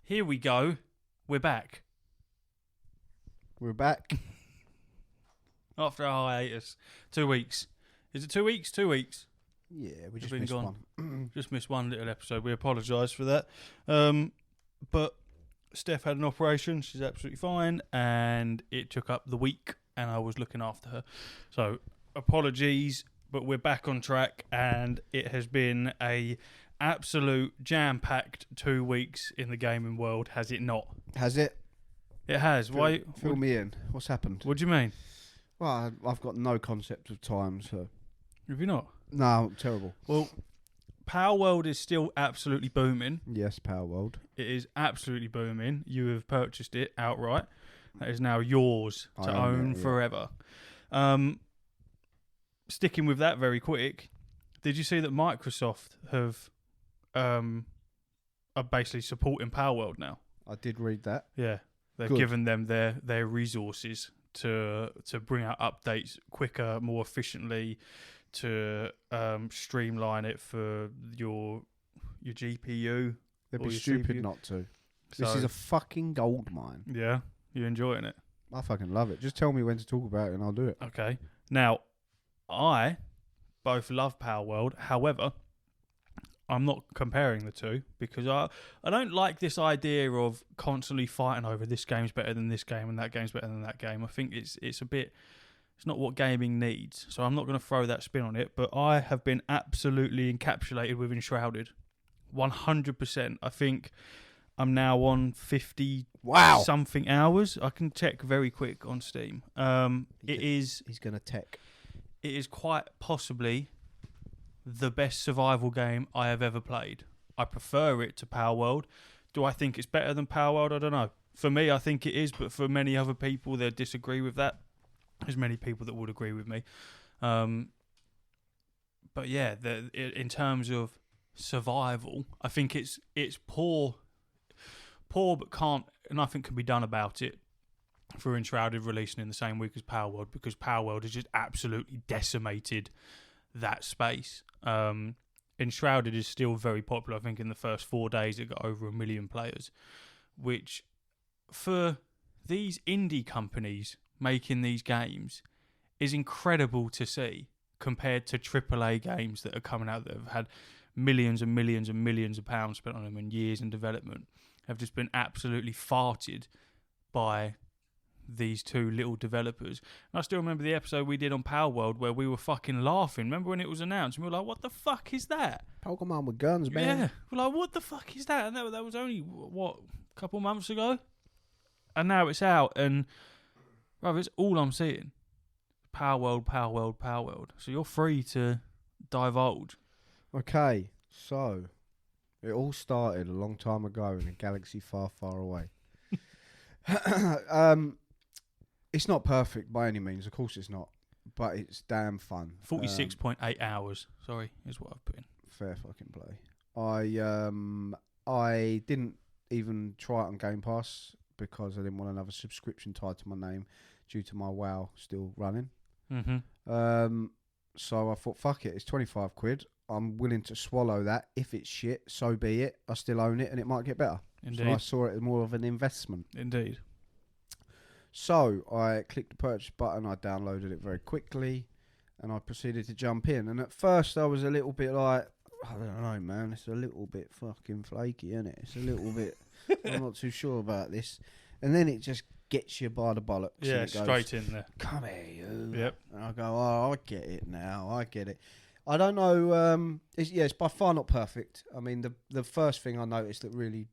Here we go. We're back. We're back. After a hiatus. 2 weeks. Is it 2 weeks? 2 weeks. Yeah, we just been missed gone. one. Just missed one little episode. We apologise for that. But Steph had an operation. She's absolutely fine. And it took up the week. And I was looking after her. So, apologies. But we're back on track. And it has been a absolute jam-packed 2 weeks in the gaming world. Has it not? Has it? It has. Why? Fill me in. What's happened? What do you mean? Well, I've got no concept of time, so... Have you not? No, terrible. Well, Palworld is still absolutely booming. Yes, Palworld. It is absolutely booming. You have purchased it outright. That is now yours to own forever. Sticking with that very quick, did you see that Microsoft have are basically supporting Palworld now? I did read that. Yeah. They've Good. given them their resources to bring out updates quicker, more efficiently, to streamline it for your GPU. They'd or be your stupid CPU. not to. This So, is a fucking gold mine. yeah, you're enjoying it. I fucking love it. Just tell me when to talk about it and I'll do it. Okay. Now, I both love Palworld. However, I'm not comparing the two because I don't like this idea of constantly fighting over this game's better than this game and that game's better than that game. I think it's a bit... It's not what gaming needs. So I'm not going to throw that spin on it. But I have been absolutely encapsulated with Enshrouded. 100%. I think I'm now on 50 something hours. I can check very quick on Steam. He's going to tech. It is quite possibly the best survival game I have ever played. I prefer it to Palworld. Do I think it's better than Palworld? I don't know. For me, I think it is, but for many other people, they'll disagree with that. There's many people that would agree with me. But yeah, in terms of survival, I think it's poor, but can't, nothing can be done about it for Enshrouded releasing in the same week as Palworld, because Palworld has just absolutely decimated that space. Enshrouded is still very popular. I think in the first 4 days it got over 1 million players, which for these indie companies making these games is incredible to see compared to AAA games that are coming out that have had millions and millions and millions of pounds spent on them in years in development, have just been absolutely farted by these two little developers. And I still remember the episode we did on Palworld where we were fucking laughing. Remember when it was announced? And we were like, what the fuck is that? Pokemon with guns, man. Yeah. We're like, what the fuck is that? And that was only, what, a couple months ago? And now it's out, and brother, it's all I'm seeing. Palworld, Palworld, Palworld. So you're free to divulge. Okay, so it all started a long time ago in a galaxy far, far away. It's not perfect by any means, of course it's not, but it's damn fun. 46.8 hours, sorry, is what I've put in. Fair fucking play. I didn't even try it on Game Pass because I didn't want another subscription tied to my name due to my WoW still running. Mm-hmm. So I thought, fuck it, it's 25 quid. I'm willing to swallow that. If it's shit, so be it. I still own it and it might get better. Indeed. So I saw it as more of an investment. Indeed. So I clicked the purchase button, I downloaded it very quickly, and I proceeded to jump in. And at first I was a little bit like, I don't know, man, it's a little bit fucking flaky, isn't it? It's a little bit, I'm not too sure about this. And then it just gets you by the bollocks. Yeah, and it goes, straight in there. come here, you. Yep. And I go, oh, I get it now, I get it. I don't know, it's by far not perfect. I mean, the first thing I noticed that really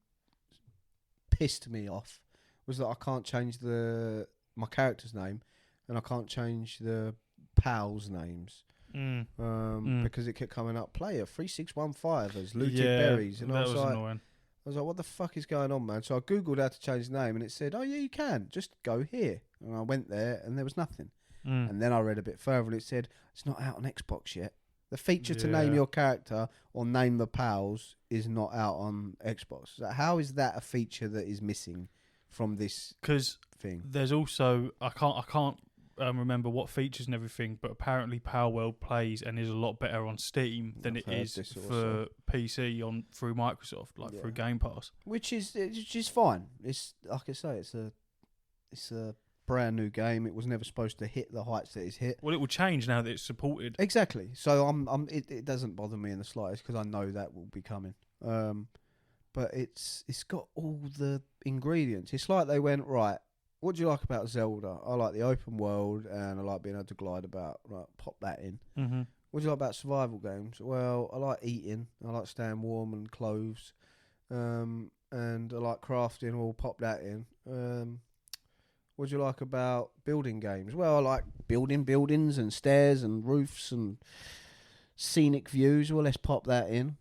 pissed me off was that I can't change my character's name, and I can't change the pals' names because it kept coming up player 3615 as looted berries, and that I was like, annoying. I was like, what the fuck is going on, man? So I googled how to change the name, and it said, oh yeah, you can just go here, and I went there, and there was nothing. And then I read a bit further, and it said it's not out on Xbox yet. The feature to name your character or name the pals is not out on Xbox. So how is that a feature that is missing from this Because thing? there's also I can't remember what features and everything, but apparently Palworld plays and is a lot better on Steam than it is for PC through Microsoft, through Game Pass. Which is fine. It's like I say, it's a brand new game. It was never supposed to hit the heights that it's hit. Well, it will change now that it's supported. Exactly. So it doesn't bother me in the slightest because I know that will be coming. But it's got all the ingredients. It's like they went, right, what do you like about Zelda? I like the open world and I like being able to glide about. Right, pop that in. Mm-hmm. What do you like about survival games? Well, I like eating. I like staying warm and clothes. And I like crafting. We'll pop that in. What do you like about building games? Well, I like building buildings and stairs and roofs and scenic views. Well, let's pop that in.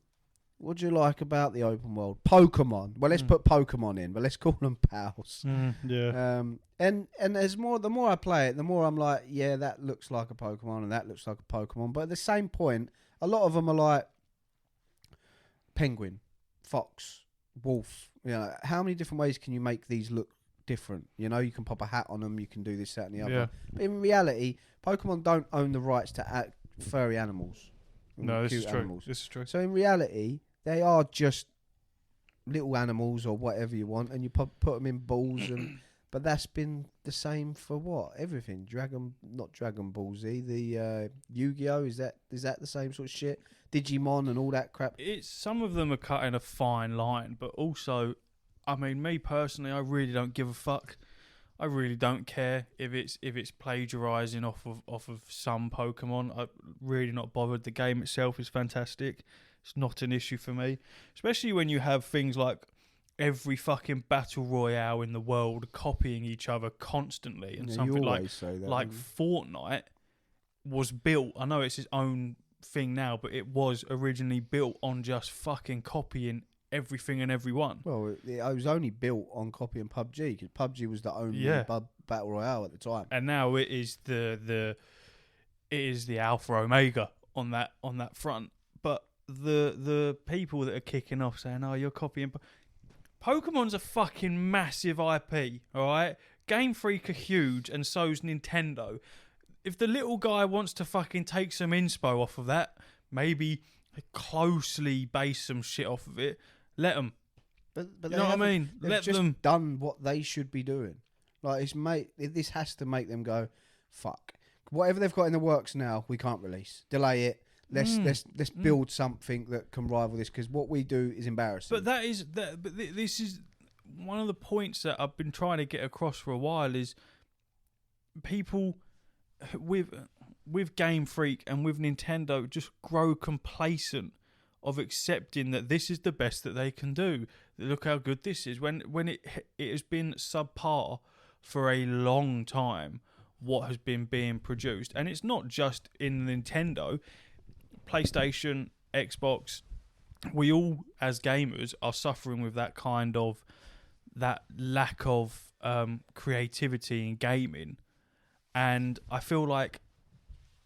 What do you like about the open world? Pokemon. Well, let's put Pokemon in, but let's call them pals. Yeah. And the more I play it, the more I'm like, yeah, that looks like a Pokemon and that looks like a Pokemon. But at the same point, a lot of them are like penguin, fox, wolf. You know, how many different ways can you make these look different? You know, you can pop a hat on them, you can do this, that, and the other. Yeah. But in reality, Pokemon don't own the rights to furry animals. No, this is true. Animals. This is true. So in reality, they are just little animals or whatever you want, and you put them in balls. But that's been the same for what? Everything. Not Dragon Ball Z. The Yu-Gi-Oh! Is that the same sort of shit? Digimon and all that crap. Some of them are cutting a fine line, but also, I mean, me personally, I really don't give a fuck. I really don't care if it's plagiarising off of some Pokemon. I'm really not bothered. The game itself is fantastic. It's not an issue for me, especially when you have things like every fucking battle royale in the world copying each other constantly, and something like Fortnite was built. I know it's its own thing now, but it was originally built on just fucking copying everything and everyone. Well, it was only built on copying PUBG because PUBG was the only battle royale at the time, and now it is the alpha omega on that front. But the people that are kicking off saying, "Oh, you're copying," Pokemon's a fucking massive IP, all right? Game Freak are huge, and so's Nintendo. If the little guy wants to fucking take some inspo off of that, maybe closely base some shit off of it, let them. But you know what I mean? Let them done what they should be doing. Like this has to make them go, fuck. Whatever they've got in the works now, we can't release. Delay it. Let's build something that can rival this, because what we do is embarrassing. But this is one of the points that I've been trying to get across for a while is people with Game Freak and with Nintendo just grow complacent of accepting that this is the best that they can do. Look how good this is. When it has been subpar for a long time, what has been being produced, and it's not just in Nintendo. PlayStation, Xbox, we all as gamers are suffering with that lack of creativity in gaming, and I feel like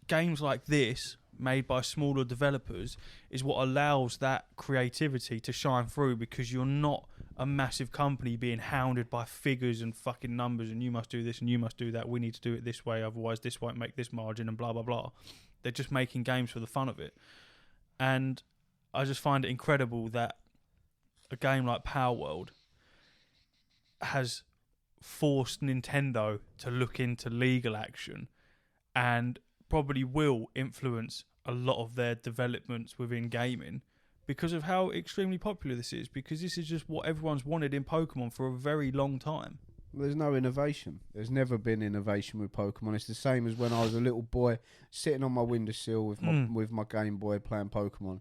games like this made by smaller developers is what allows that creativity to shine through, because you're not a massive company being hounded by figures and fucking numbers and you must do this and you must do that, we need to do it this way, otherwise this won't make this margin and blah blah blah. They're just making games for the fun of it. And I just find it incredible that a game like Palworld has forced Nintendo to look into legal action and probably will influence a lot of their developments within gaming because of how extremely popular this is, because this is just what everyone's wanted in Pokemon for a very long time. There's no innovation. There's never been innovation with Pokemon. It's the same as when I was a little boy sitting on my windowsill with my Game Boy playing Pokemon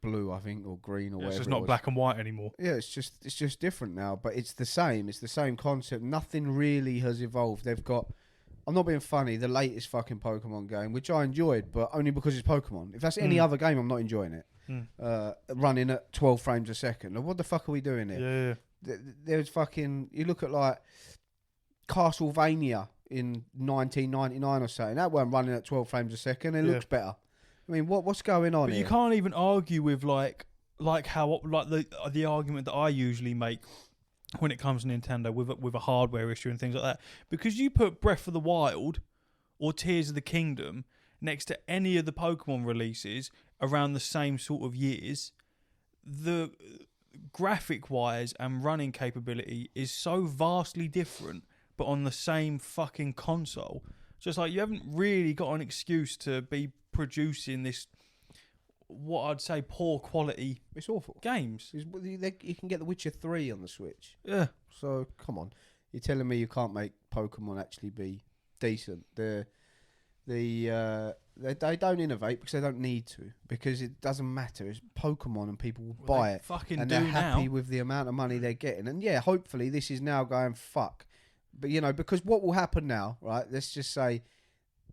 Blue, I think, or green, or whatever. It's not black and white anymore. Yeah, it's just different now, but it's the same. It's the same concept. Nothing really has evolved. They've got, I'm not being funny, the latest fucking Pokemon game, which I enjoyed, but only because it's Pokemon. If that's any other game, I'm not enjoying it. Running at 12 frames a second. Like, what the fuck are we doing here? Yeah. There's fucking, you look at like Castlevania in 1999 or something, that weren't running at 12 frames a second. It looks better. I mean, what's going on here? But you can't even argue with like the argument that I usually make when it comes to Nintendo with a hardware issue and things like that. Because you put Breath of the Wild or Tears of the Kingdom next to any of the Pokemon releases around the same sort of years, the graphic wise and running capability is so vastly different, but on the same fucking console. So it's like you haven't really got an excuse to be producing this, what I'd say, poor quality. It's awful. Games. You can get The Witcher 3 on the Switch. Yeah. So come on, you're telling me you can't make Pokemon actually be decent? They don't innovate because they don't need to, because it doesn't matter. It's Pokemon and people will buy it, fucking and do they're happy now. with the amount of money they're getting. And yeah, hopefully this is now going fuck. But you know, because what will happen now, right? Let's just say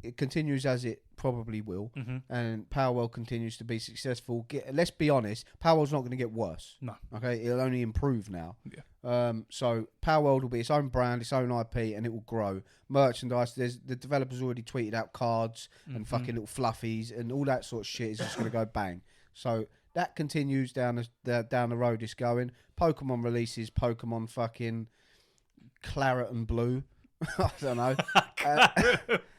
it continues as it probably will, and Palworld continues to be successful. Let's be honest, Palworld's not going to get worse. No. Okay, it'll only improve now. Yeah. So Palworld will be its own brand, its own IP, and it will grow. Merchandise, the developers already tweeted out cards and fucking little fluffies and all that sort of shit is just going to go bang. So that continues down the road it's going. Pokemon releases Pokemon fucking Claret and Blue. I don't know.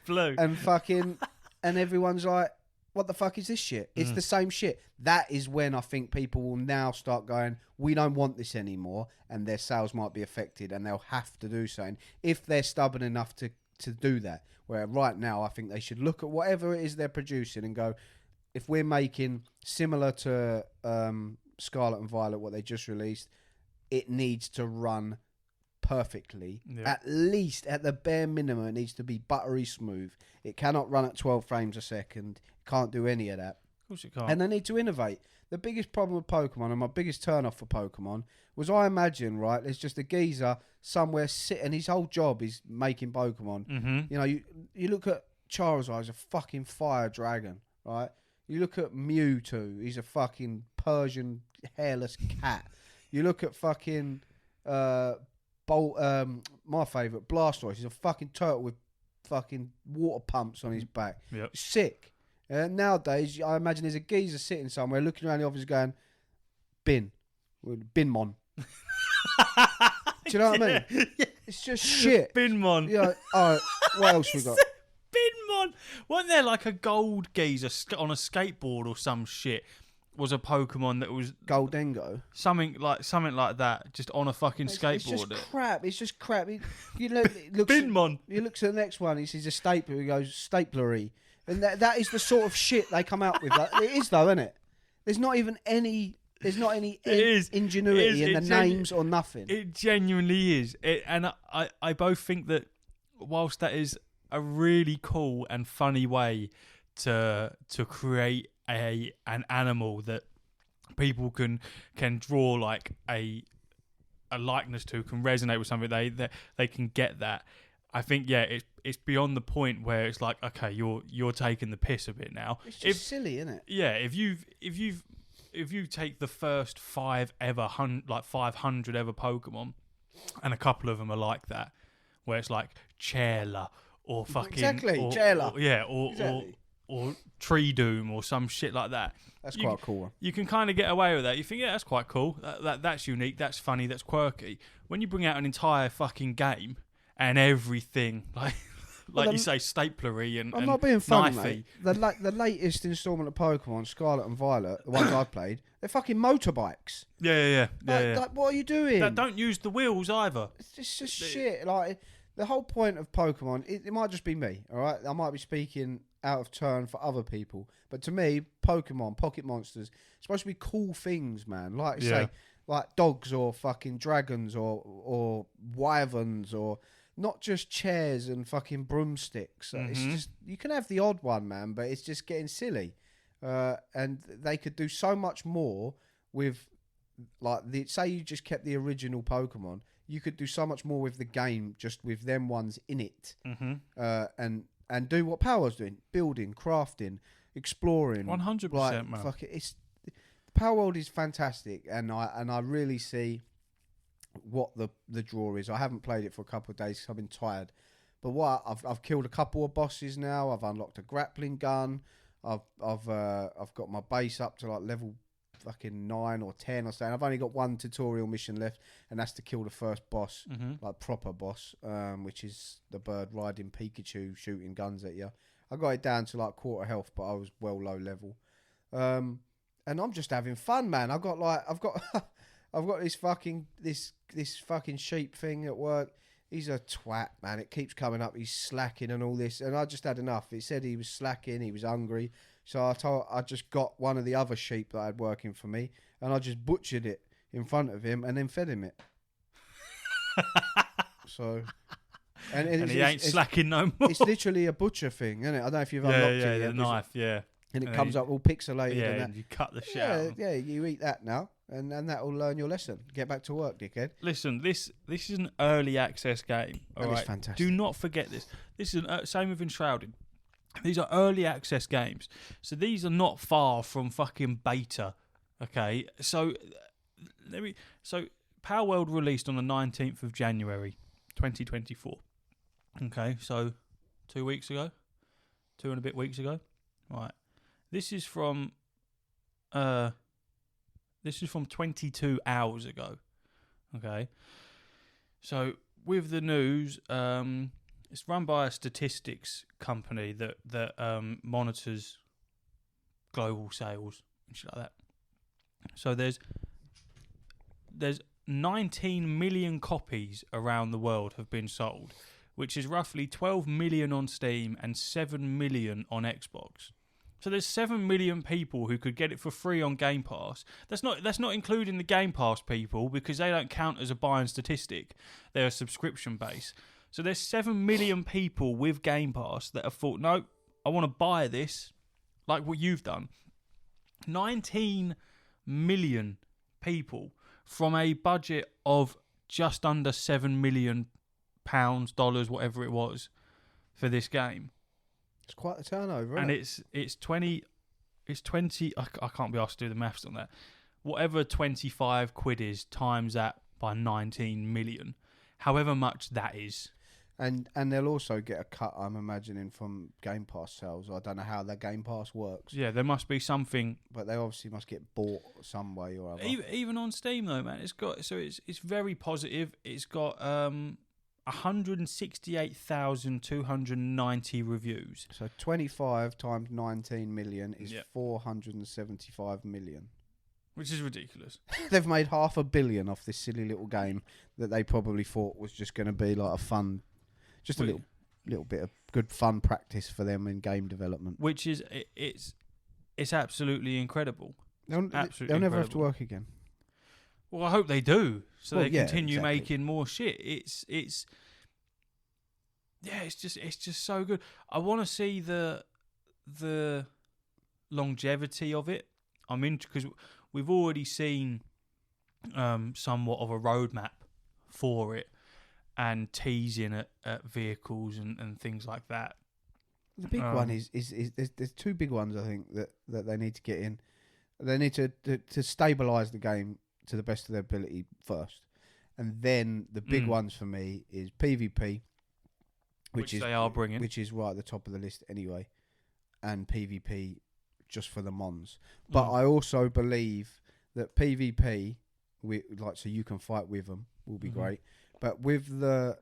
Blue. And fucking, and everyone's like, what the fuck is this shit? It's the same shit. That is when I think people will now start going, we don't want this anymore, and their sales might be affected, and they'll have to do something if they're stubborn enough to do that. Where right now, I think they should look at whatever it is they're producing and go, if we're making similar to Scarlet and Violet, what they just released, it needs to run perfectly. At least, at the bare minimum, it needs to be buttery smooth. It cannot run at 12 frames a second. It can't do any of that. Of course it can't. And they need to innovate. The biggest problem with Pokemon, and my biggest turn off for Pokemon, was I imagine, right, there's just a geezer somewhere and his whole job is making Pokemon. You know, you look at Charizard, he's a fucking fire dragon, right? You look at Mewtwo, he's a fucking Persian hairless cat. You look at fucking my favourite, Blastoise, he's a fucking turtle with fucking water pumps on his back. Yep. Sick. Nowadays, I imagine there's a geezer sitting somewhere looking around the office going, Binmon. Do you know what I mean? Yeah. It's just shit. Binmon. Yeah. What else we got? Binmon. Wasn't there like a gold geezer on a skateboard or some shit? Was a Pokemon that was Goldengo. Something like that, just on a fucking skateboard. It's just crap. It's just crap. You look, Binmon. You look to the next one. He sees a stapler. He goes staplery, and that is the sort of shit they come out with. Like, it is though, isn't it? There's not any ingenuity in the names or nothing. It genuinely is. And I both think that whilst that is a really cool and funny way to create an animal that people can draw like a likeness to, can resonate with something, they can get that. I think it's beyond the point where it's like, okay, you're taking the piss a bit now. It's just silly, isn't it? Yeah, if you take the first 500 ever Pokemon, and a couple of them are like that, where it's like Chairla or fucking Chairla, or Tree Doom or some shit like that. That's quite a cool one. You can kind of get away with that. You think, yeah, that's quite cool. That's unique. That's funny. That's quirky. When you bring out an entire fucking game and everything you say, staplery and I'm not being funny, knifey. mate. The latest instalment of Pokemon, Scarlet and Violet, the ones I've played, they're fucking motorbikes. Yeah. Like, what are you doing? That don't use the wheels either. It's just shit. Like, the whole point of Pokemon, it might just be me, all right? I might be speaking out of turn for other people, but to me, Pokemon, Pocket Monsters, it's supposed to be cool things, man. Like, say, like dogs or fucking dragons or wyverns, or not just chairs and fucking broomsticks. It's just, you can have the odd one, man, but it's just getting silly. And they could do so much more with, like, say you just kept the original Pokemon, you could do so much more with the game just with them ones in it. And do what Power's doing: building, crafting, exploring. 100%, man. Fuck it. Palworld is fantastic, and I really see what the draw is. I haven't played it for a couple of days because I've been tired. But I've killed a couple of bosses now. I've unlocked a grappling gun. I've got my base up to like level fucking 9 or 10 or something. I've only got one tutorial mission left, and that's to kill the first boss, like proper boss, which is the bird riding Pikachu shooting guns at you. I got it down to like quarter health, but I was well low level. And I'm just having fun, man. I've got this fucking sheep thing at work. He's a twat, man. It keeps coming up. He's slacking and all this. And I just had enough. It said he was slacking. He was hungry. So I just got one of the other sheep that I had working for me. And I just butchered it in front of him and then fed him it. So... And he ain't slacking no more. It's literally a butcher thing, isn't it? I don't know if you've unlocked it yet. The knife, And it comes up all pixelated. Yeah, and you cut the shit out. Yeah, you eat that now. And that will learn your lesson. Get back to work, dickhead. Listen, this is an early access game. All right, it's fantastic. Do not forget this. This is same with Enshrouded. These are early access games, so these are not far from fucking beta. Okay, so Palworld released on the 19th of January, 2024. Okay, so 2 weeks ago, 2 and a bit weeks ago. Right, this is from 22 hours ago. Okay. So with the news, it's run by a statistics company that monitors global sales and shit like that. So there's 19 million copies around the world have been sold, which is roughly 12 million on Steam and 7 million on Xbox. So there's 7 million people who could get it for free on Game Pass. That's not including the Game Pass people, because they don't count as a buying statistic. They're a subscription base. So there's 7 million people with Game Pass that have thought, no, I want to buy this, like what you've done. 19 million people from a budget of just under £7 million, dollars, whatever it was, for this game. It's quite a turnover, and isn't it? It's 20. I can't be asked to do the maths on that. Whatever 25 quid is, times that by 19 million, however much that is. And they'll also get a cut, I'm imagining, from Game Pass sales. I don't know how their Game Pass works. Yeah, there must be something. But they obviously must get bought some way or other. Even on Steam though, man, it's very positive. It's got 168,290 reviews. So 25 times 19 million is 475 million. Which is ridiculous. They've made $500 million off this silly little game that they probably thought was just going to be like a fun, just a little bit of good fun practice for them in game development. Which is, it's absolutely incredible. They'll never have to work again. Well, I hope they do, so they continue exactly. making more shit. It's just so good. I want to see the longevity of it. I'm in because we've already seen somewhat of a roadmap for it and teasing at vehicles and things like that. The big one is there's two big ones I think that they need to get in. They need to stabilise the game to the best of their ability first, and then the big ones for me is PvP, which they are bringing, which is right at the top of the list anyway, and PvP just for the mons. But I also believe that PvP, so you can fight with them, will be great. But with the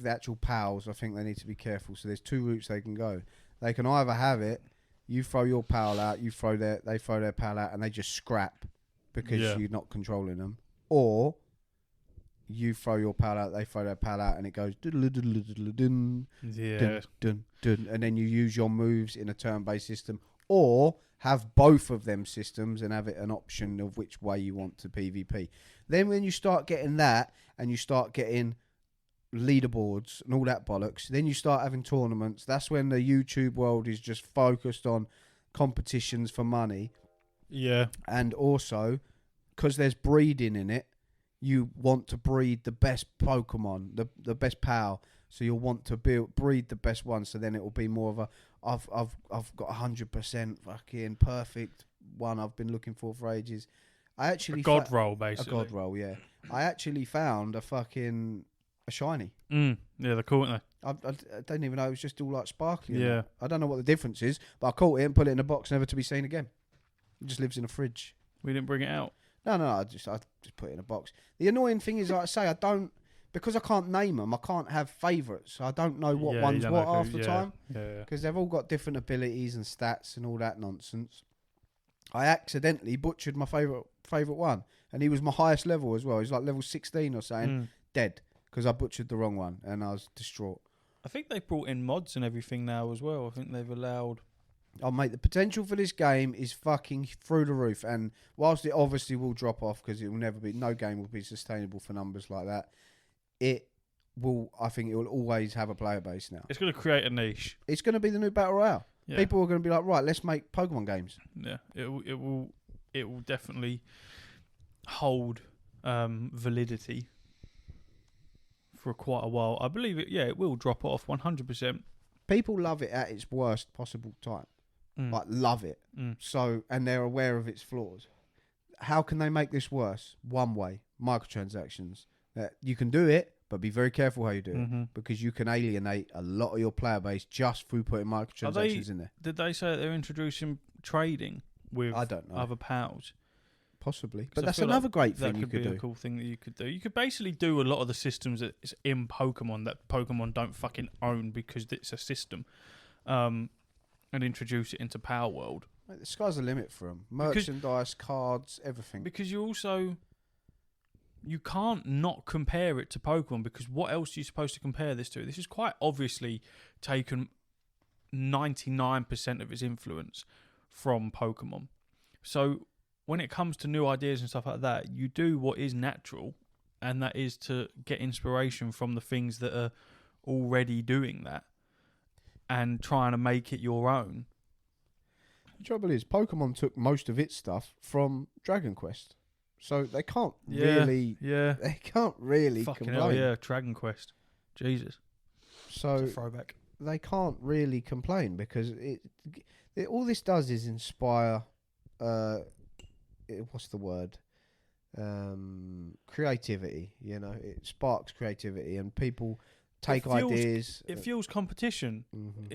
actual pals, I think they need to be careful. So there's two routes they can go. They can either have it, you throw your pal out, they throw their pal out, and they just scrap because you're not controlling them, or you throw your pal out, they throw their pal out, and it goes dun, and then you use your moves in a turn-based system, or have both of them systems and have it an option of which way you want to PvP. Then when you start getting that, and you start getting leaderboards and all that bollocks, then you start having tournaments. That's when the YouTube world is just focused on competitions for money. Yeah. And also, because there's breeding in it, you want to breed the best Pokemon, the best pal. So you'll want to breed the best one. So then it will be more of a, I've got 100% fucking perfect one I've been looking for ages. I actually a god roll, basically. A god roll, yeah. I actually found a shiny. Yeah, they're cool, aren't they? I don't even know. It was just all like sparkling. Yeah. I don't know what the difference is, but I caught it and put it in a box, never to be seen again. It just lives in a fridge. We didn't bring it out. No, I just put it in a box. The annoying thing is, like I say, I don't, because I can't name them. I can't have favourites. I don't know what Yeah, one's you don't what know half who- the yeah, time Yeah. because they've all got different abilities and stats and all that nonsense. I accidentally butchered my favourite one, and he was my highest level as well. He's like level 16 or something, dead because I butchered the wrong one, and I was distraught. I think they brought in mods and everything now as well. I think they've allowed. Oh, mate, the potential for this game is fucking through the roof. And whilst it obviously will drop off because it will never be, no game will be sustainable for numbers like that. It will, I think it will always have a player base now. It's going to create a niche. It's going to be the new Battle Royale. Yeah. People are going to be like, right, let's make Pokemon games. Yeah, it will definitely hold validity for quite a while. I believe it. Yeah, it will drop off 100%. People love it at its worst possible time. Like, love it. So, and they're aware of its flaws. How can they make this worse? One way, microtransactions. You can do it, but be very careful how you do it, because you can alienate a lot of your player base just through putting microtransactions in there. Did they say that they're introducing trading with I don't know. other pals? Possibly. But that's another great thing you could do. That could be a cool thing that you could do. You could basically do a lot of the systems that is in Pokemon that Pokemon don't fucking own because it's a system, and introduce it into Palworld. Mate, the sky's the limit for them. Merchandise, cards, everything. Because you can't not compare it to Pokemon, because what else are you supposed to compare this to? This is quite obviously taken 99% of its influence from Pokemon. So when it comes to new ideas and stuff like that, you do what is natural, and that is to get inspiration from the things that are already doing that and trying to make it your own. The trouble is, Pokemon took most of its stuff from Dragon Quest. So they can't really Fucking complain. hell, yeah, Dragon Quest. Jesus. So It's a throwback. they can't really complain because all this does is inspire what's the word? Creativity, you know. It sparks creativity and people take ideas. It fuels competition. Mm-hmm.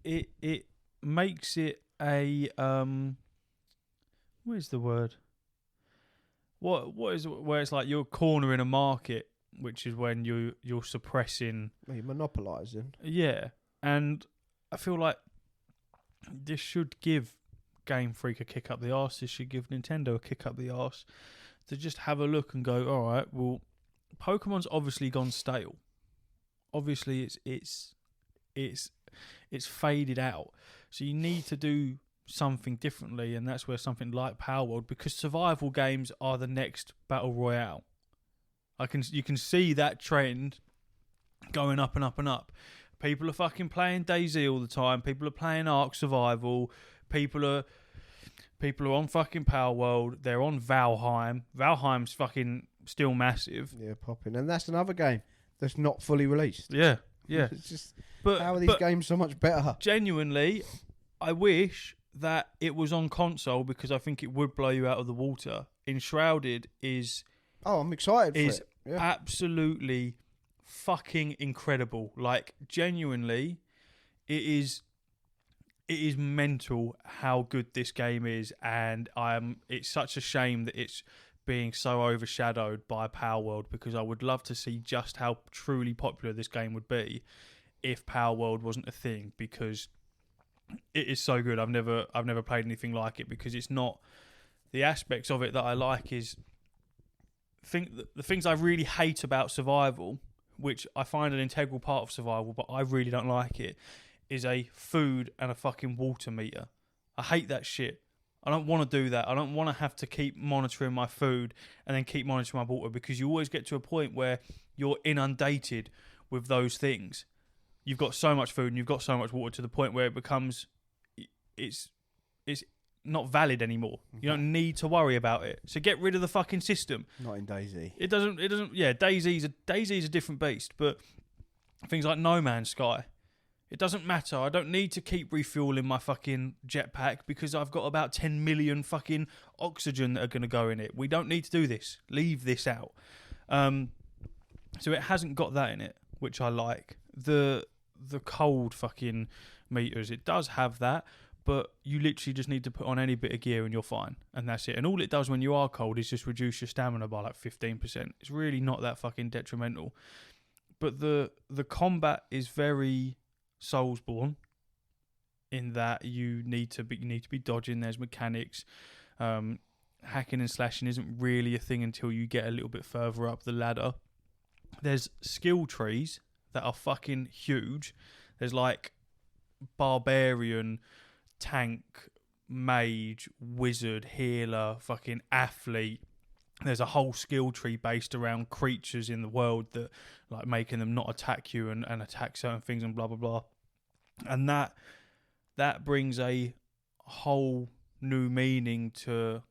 It makes it a where's the word? What is it, where it's like you're cornering a market, which is when you're suppressing. Well, you're monopolising. Yeah, and I feel like this should give Game Freak a kick up the arse. This should give Nintendo a kick up the arse to just have a look and go, all right, well, Pokemon's obviously gone stale. Obviously, it's faded out. So you need to do something differently, and that's where something like Palworld, because survival games are the next battle royale. You can see that trend going up and up and up. People are fucking playing DayZ all the time. People are playing Ark Survival. People are on fucking Palworld. They're on Valheim. Valheim's fucking still massive. Yeah, popping, and that's another game that's not fully released. Yeah. It's just, how are these games so much better? Genuinely, I wish that it was on console, because I think it would blow you out of the water. Enshrouded is... Oh, I'm excited for it. Yeah. Absolutely fucking incredible. Like, genuinely, it is mental how good this game is, and it's such a shame that it's being so overshadowed by Palworld, because I would love to see just how truly popular this game would be if Palworld wasn't a thing, because it is so good. I've never played anything like it, because it's not, the aspects of it that I like is the things I really hate about survival, which I find an integral part of survival, but I really don't like it, is a food and a fucking water meter. I hate that shit. I don't want to do that. I don't want to have to keep monitoring my food and then keep monitoring my water, because you always get to a point where you're inundated with those things. You've got so much food and you've got so much water to the point where it becomes, it's not valid anymore. You don't need to worry about it. So get rid of the fucking system. Not in DayZ. It doesn't. Yeah, DayZ's a different beast, but things like No Man's Sky, it doesn't matter. I don't need to keep refueling my fucking jetpack because I've got about 10 million fucking oxygen that are going to go in it. We don't need to do this. Leave this out. So it hasn't got that in it, which I like. The cold fucking meters, it does have that, but you literally just need to put on any bit of gear and you're fine, and that's it. And all it does when you are cold is just reduce your stamina by like 15%. It's really not that fucking detrimental. But the combat is very Soulsborne in that you need to be dodging. There's mechanics. Hacking and slashing isn't really a thing until you get a little bit further up the ladder. There's skill trees that are fucking huge. There's like barbarian, tank, mage, wizard, healer, fucking athlete. There's a whole skill tree based around creatures in the world that like making them not attack you and attack certain things and blah blah blah. And that brings a whole new meaning to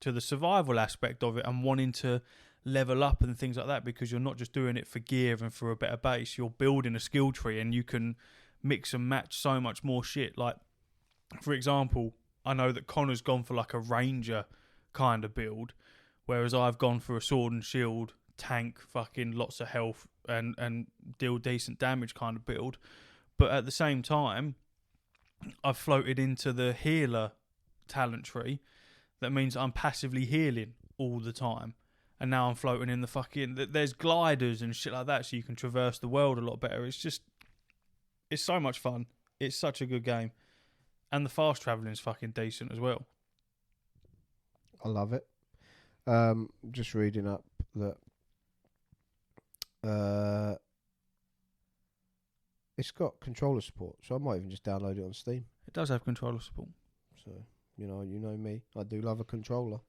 the survival aspect of it and wanting to level up and things like that, because you're not just doing it for gear and for a better base. You're building a skill tree and you can mix and match so much more shit. Like, for example, I know that Connor's gone for like a ranger kind of build, whereas I've gone for a sword and shield, tank, fucking lots of health and deal decent damage kind of build. But at the same time, I've floated into the healer talent tree. That means I'm passively healing all the time. And now I'm floating in the fucking... There's gliders and shit like that, so you can traverse the world a lot better. It's so much fun. It's such a good game. And the fast travelling is fucking decent as well. I love it. Just reading up that it's got controller support, so I might even just download it on Steam. It does have controller support. So, you know me. I do love a controller.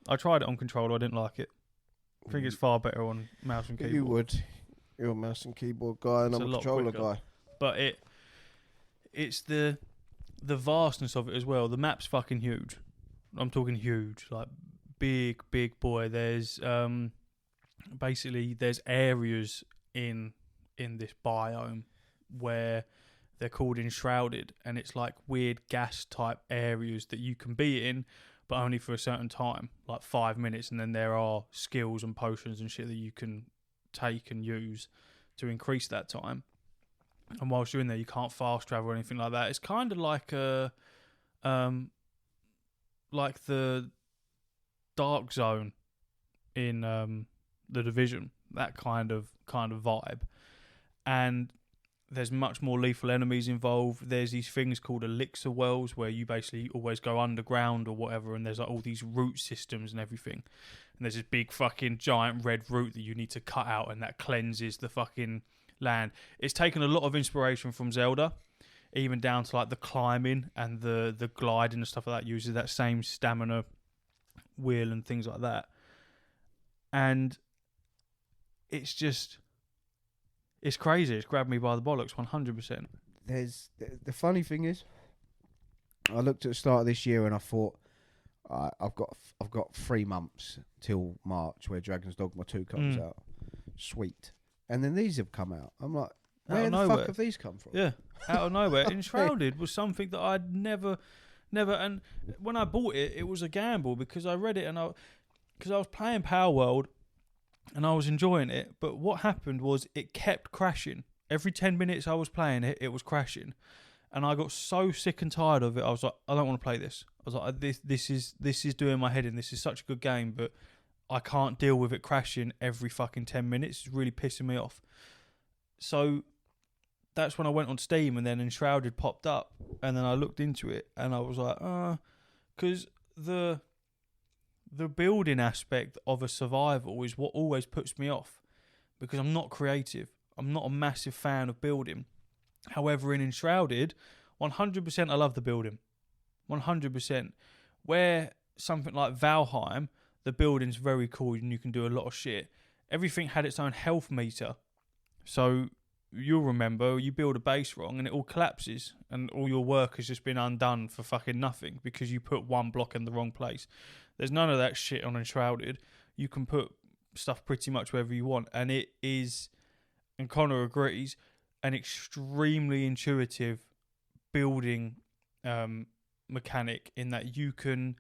I tried it on controller. I didn't like it. I think it's far better on mouse and keyboard. You would. You're a mouse and keyboard guy, and I'm a controller guy. But it's the vastness of it as well. The map's fucking huge. I'm talking huge, like big boy. There's basically there's areas in this biome where they're called Enshrouded, and it's like weird gas type areas that you can be in, but only for a certain time, like 5 minutes, and then there are skills and potions and shit that you can take and use to increase that time. And whilst you're in there, you can't fast travel or anything like that. It's kind of like like the Dark Zone in the Division, that kind of vibe. And there's much more lethal enemies involved. There's these things called elixir wells where you basically always go underground or whatever, and there's like all these root systems and everything. And there's this big fucking giant red root that you need to cut out, and that cleanses the fucking land. It's taken a lot of inspiration from Zelda, even down to like the climbing and the gliding and stuff like that. Uses that same stamina wheel and things like that. And it's just... it's crazy. It's grabbed me by the bollocks, 100%. There's the funny thing is, I looked at the start of this year and I thought, I've got 3 months till March where Dragon's Dogma 2 comes out. Sweet. And then these have come out. I'm like, where the fuck have these come from? Yeah, out of nowhere. Enshrouded was something that I'd never, and when I bought it, it was a gamble because I read it and because I was playing Palworld. And I was enjoying it, but what happened was it kept crashing. Every 10 minutes I was playing it, it was crashing. And I got so sick and tired of it, I was like, I don't want to play this. I was like, this is doing my head in. This is such a good game, but I can't deal with it crashing every fucking 10 minutes. It's really pissing me off. So that's when I went on Steam, and then Enshrouded popped up, and then I looked into it, and I was like, because the building aspect of a survival is what always puts me off, because I'm not creative. I'm not a massive fan of building. However, in Enshrouded, 100% I love the building. 100%. Where something like Valheim, the building's very cool and you can do a lot of shit. Everything had its own health meter. So you'll remember, you build a base wrong and it all collapses and all your work has just been undone for fucking nothing because you put one block in the wrong place. There's none of that shit on Enshrouded. You can put stuff pretty much wherever you want, and it is, and Connor agrees, an extremely intuitive building mechanic in that you can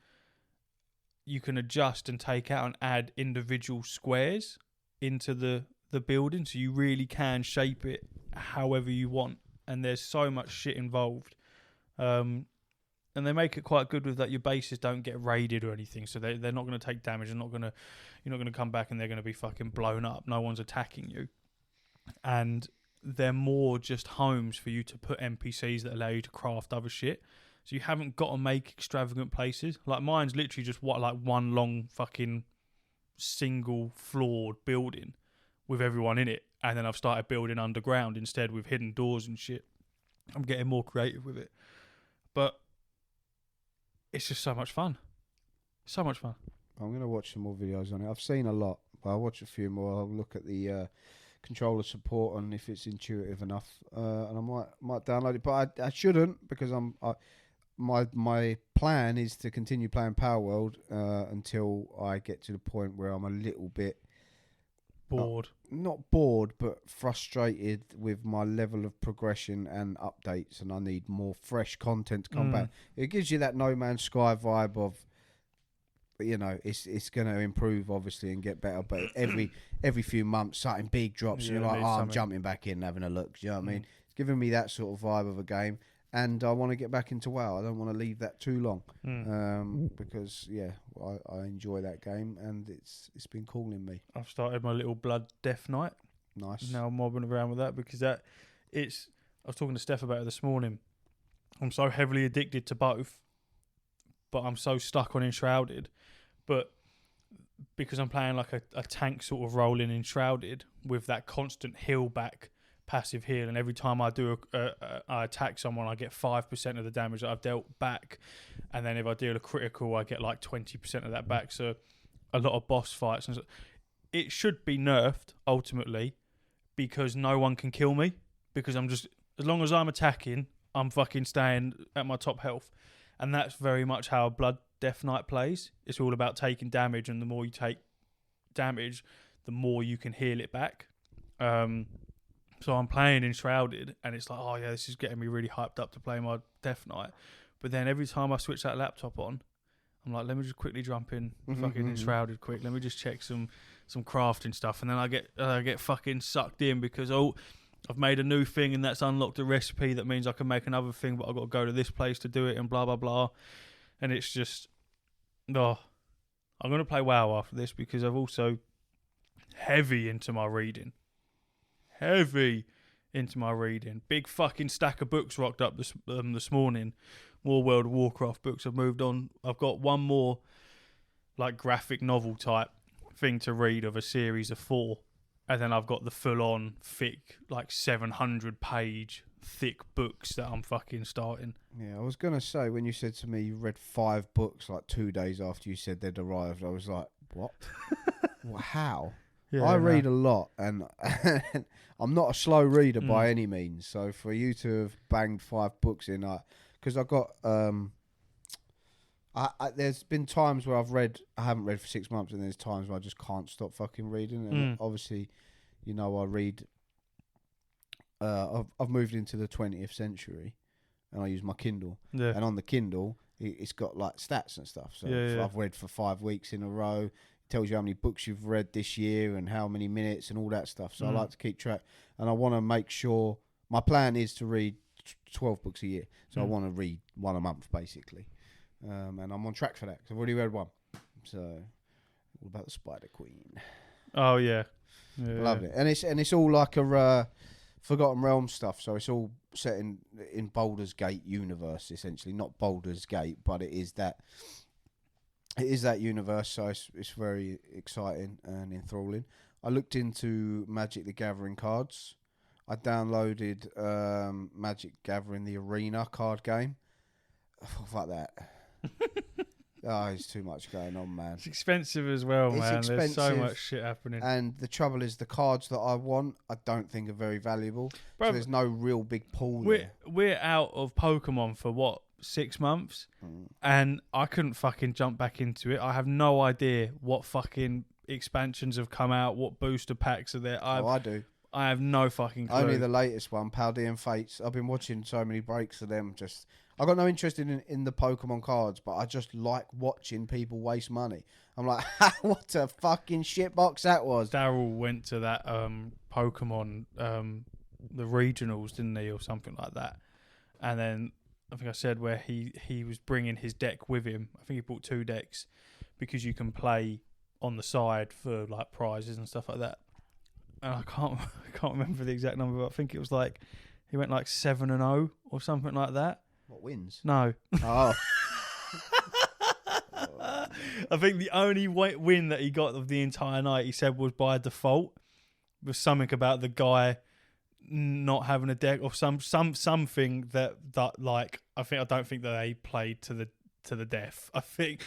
adjust and take out and add individual squares into the building, so you really can shape it however you want, and there's so much shit involved. And they make it quite good with that your bases don't get raided or anything, so they're not going to take damage. You're not going to come back and they're going to be fucking blown up. No one's attacking you, and they're more just homes for you to put NPCs that allow you to craft other shit. So you haven't got to make extravagant places. Like mine's literally just one long fucking single floored building with everyone in it, and then I've started building underground instead with hidden doors and shit. I'm getting more creative with it, but it's just so much fun. So much fun. I'm going to watch some more videos on it. I've seen a lot, but I'll watch a few more. I'll look at the controller support and if it's intuitive enough, and I might download it. But I shouldn't, because my plan is to continue playing Palworld until I get to the point where I'm a little bit bored. Not bored, but frustrated with my level of progression and updates, and I need more fresh content to come back. It gives you that No Man's Sky vibe of, you know, it's going to improve obviously and get better, but every few months something big drops, and you're like, I'm jumping back in and having a look. Do you know what I mean? It's giving me that sort of vibe of a game. And I want to get back into WoW. I don't want to leave that too long, because I enjoy that game and it's been calling me. I've started my little Blood Death Knight. Nice. Now I'm mobbing around with that because I was talking to Steph about it this morning. I'm so heavily addicted to both, but I'm so stuck on Enshrouded. But because I'm playing like a tank sort of role in Enshrouded with that constant heal back. Passive heal, and every time I do I attack someone, I get 5% of the damage that I've dealt back, and then if I deal a critical, I get like 20% of that back. So a lot of boss fights, and it should be nerfed ultimately, because no one can kill me, because I'm just, as long as I'm attacking, I'm fucking staying at my top health, and that's very much how Blood Death Knight plays. It's all about taking damage, and the more you take damage, the more you can heal it back. So I'm playing Enshrouded, and it's like, oh yeah, this is getting me really hyped up to play my Death Knight. But then every time I switch that laptop on, I'm like, let me just quickly jump in fucking Enshrouded quick. Let me just check some crafting stuff, and then I get fucking sucked in because I've made a new thing and that's unlocked a recipe that means I can make another thing, but I've got to go to this place to do it and blah blah blah. And it's just, I'm gonna play WoW after this because I've also heavy into my reading. Big fucking stack of books rocked up this morning. More World of Warcraft books. I've moved on. I've got one more like graphic novel type thing to read of a series of 4, and then I've got the full on thick like 700 page thick books that I'm fucking starting. Yeah, I was gonna say, when you said to me you read 5 books like 2 days after you said they'd arrived, I was like, what? Well, how? Yeah, I read a lot, and I'm not a slow reader by any means. So for you to have banged 5 books in, because I got, there's been times where I haven't read for 6 months, and there's times where I just can't stop fucking reading. And obviously, you know, I read. I've moved into the 20th century, and I use my Kindle. Yeah. And on the Kindle, it's got like stats and stuff. So I've read for 5 weeks in a row. Tells you how many books you've read this year and how many minutes and all that stuff. So I like to keep track, and I want to make sure, my plan is to read 12 books a year. So I want to read 1 a month basically, and I'm on track for that because I've already read 1. So all about the Spider Queen. Oh yeah, Love it. And it's all like a Forgotten Realms stuff. So it's all set in Baldur's Gate universe essentially, not Baldur's Gate, but it is that. It is that universe, so it's very exciting and enthralling. I looked into Magic the Gathering cards. I downloaded Magic Gathering the Arena card game. Oh, fuck that. It's too much going on, man. It's expensive as well, man. Expensive, there's so much shit happening. And the trouble is, the cards that I want, I don't think are very valuable. Bro, so there's no real big pool there. We're out of Pokemon for what? 6 months, and I couldn't fucking jump back into it. I have no idea what fucking expansions have come out, what booster packs are there. I do. I have no fucking clue. Only the latest one, Palworld Fates. I've been watching so many breaks of them. I got no interest in the Pokemon cards, but I just like watching people waste money. I'm like, what a fucking shitbox that was. Daryl went to that Pokemon, the regionals, didn't he, or something like that, and then I think I said where he was bringing his deck with him. I think he bought 2 decks because you can play on the side for like prizes and stuff like that. And I can't remember the exact number, but I think it was like he went like 7-0 or something like that. What wins? No. Oh. I think the only win that he got of the entire night, he said, was by default. It was something about the guy not having a deck or something that like I don't think that they played to the death. I think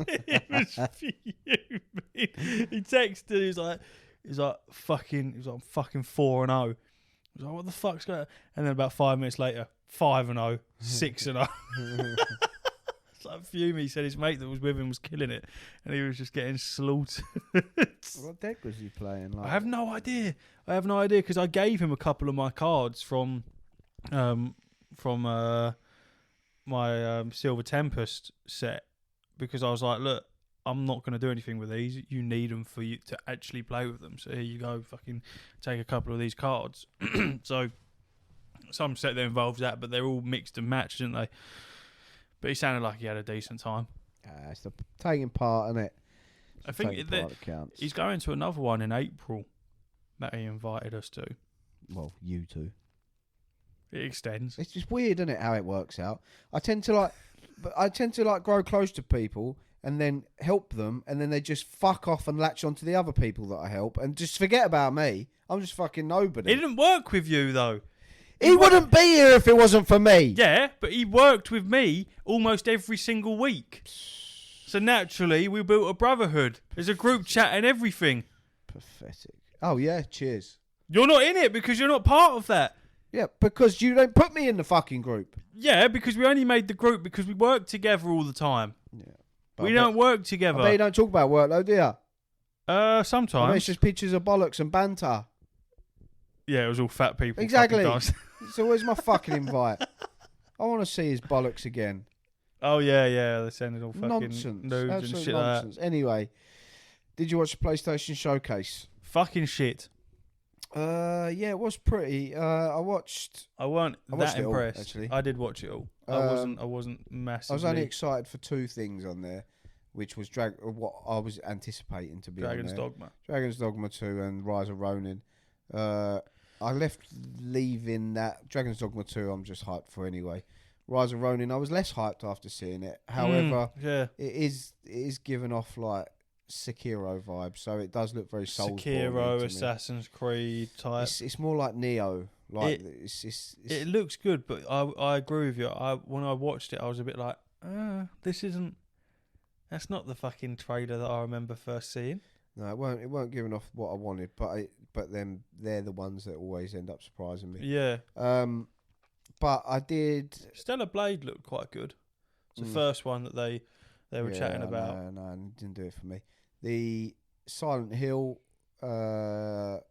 it was fuming. He texted. He's like fucking 4-0. He's like, what the fuck's going on? And then about 5 minutes later, 5-0, 6-0. It's like fuming. He said his mate that was with him was killing it, and he was just getting slaughtered. What deck was he playing? Like? I have no idea because I gave him a couple of my cards from my Silver Tempest set because I was like, look, I'm not going to do anything with these. You need them for you to actually play with them. So here you go, fucking take a couple of these cards. So some set that involves that, but they're all mixed and matched, aren't they? But he sounded like he had a decent time. It's the taking part, isn't it? I think that he's going to another one in April that he invited us to. Well, you two. It extends. It's just weird, isn't it, how it works out? I tend to grow close to people and then help them, and then they just fuck off and latch onto the other people that I help and just forget about me. I'm just fucking nobody. It didn't work with you though. He wouldn't be here if it wasn't for me. Yeah, but he worked with me almost every single week. So naturally, we built a brotherhood. There's a group chat and everything. Pathetic. Oh, yeah, cheers. You're not in it because you're not part of that. Yeah, because you don't put me in the fucking group. Yeah, because we only made the group because we work together all the time. Yeah. We don't work together. I bet you don't talk about work, though, do you? Sometimes. I mean, it's just pictures of bollocks and banter. Yeah, it was all fat people. Exactly. So where's my fucking invite? I want to see his bollocks again. Oh, yeah. They're sending all fucking nonsense. nudes Absolute and shit nonsense. like that. Anyway, did you watch the PlayStation Showcase? Fucking shit. Yeah, it was pretty. I watched that it all, impressed. actually. I did watch it all. I wasn't massively. I was only excited for 2 things on there, which was what I was anticipating to be Dragon's on there. Dogma. Dragon's Dogma 2 and Rise of Ronin. I left leaving that Dragon's Dogma 2 I'm just hyped for anyway. Rise of Ronin I was less hyped after seeing it. However, it is giving off like Sekiro vibes, so it does look very Soulsborne. Sekiro, Assassin's Creed type. It's more like Neo. Like it looks good, but I agree with you. When I watched it, I was a bit like, that's not the fucking trailer that I remember first seeing. No, it won't giving off what I wanted, but then they're the ones that always end up surprising me. Yeah. But I did. Stellar Blade looked quite good. It's the first one that they were chatting about. No, it didn't do it for me. The Silent Hill that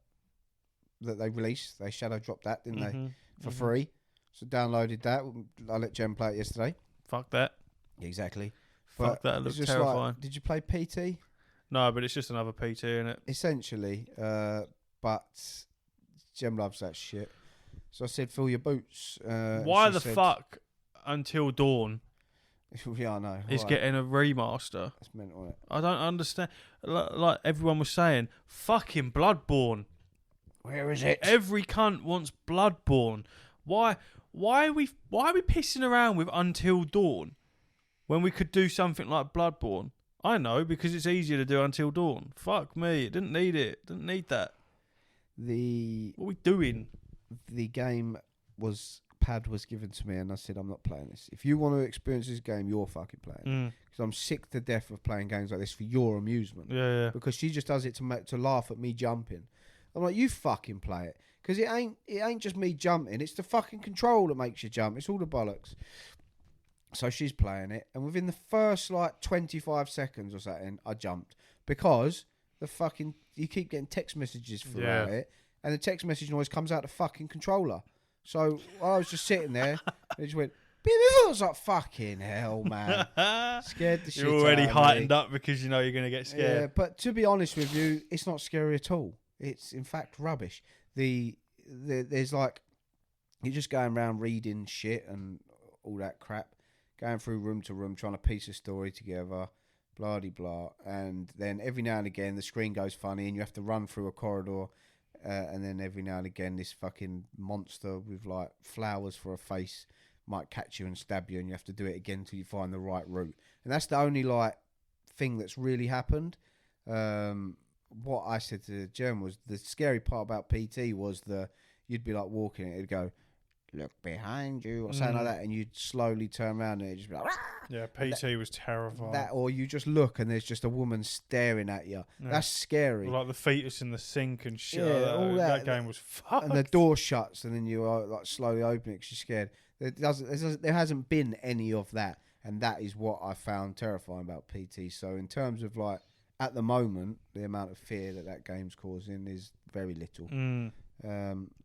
they released, they shadow dropped that, didn't they? For free. So downloaded that. I let Jen play it yesterday. Fuck that. Exactly. Fuck that. It looks terrifying. Did you play PT? No, but it's just another PT, isn't it? Essentially. But Jem loves that shit. So I said, fill your boots. Why the fuck Until Dawn yeah, I know. is getting a remaster? That's mental, isn't it? I don't understand. Like everyone was saying, fucking Bloodborne. Where is it? Every cunt wants Bloodborne. Why are we pissing around with Until Dawn when we could do something like Bloodborne? I know, because it's easier to do Until Dawn. Fuck me, it didn't need it. Didn't need that. What are we doing? The game pad was given to me, and I said, I'm not playing this. If you want to experience this game, you're fucking playing it. Because I'm sick to death of playing games like this for your amusement. Yeah. Because she just does it to laugh at me jumping. I'm like, you fucking play it. Because it ain't just me jumping. It's the fucking control that makes you jump. It's all the bollocks. So she's playing it, and within the first 25 seconds or something, I jumped because you keep getting text messages throughout it, and the text message noise comes out the fucking controller. So I was just sitting there, and it just went. I was like, fucking hell, man. Scared the shit out of me. You're already heightened up because you know you're going to get scared. Yeah, but to be honest with you, it's not scary at all. It's in fact rubbish. There's like you're just going around reading shit and all that crap, going through room to room, trying to piece a story together, blah de blah. And then every now and again, the screen goes funny, and you have to run through a corridor. And then every now and again, this fucking monster with like flowers for a face might catch you and stab you, and you have to do it again till you find the right route. And that's the only like thing that's really happened. What I said to Jem was the scary part about PT was you'd be like walking, it'd go, look behind you, or something like that, and you'd slowly turn around and it'd just be like, Rah! Yeah, PT was terrifying. That, or you just look and there's just a woman staring at you. Yeah. That's scary. Like the fetus in the sink and shit. Yeah, like that. all That game was fucked. And the door shuts, and then you are like slowly open it because you're scared. There hasn't been any of that, and that is what I found terrifying about PT. So in terms of like at the moment, the amount of fear that game's causing is very little.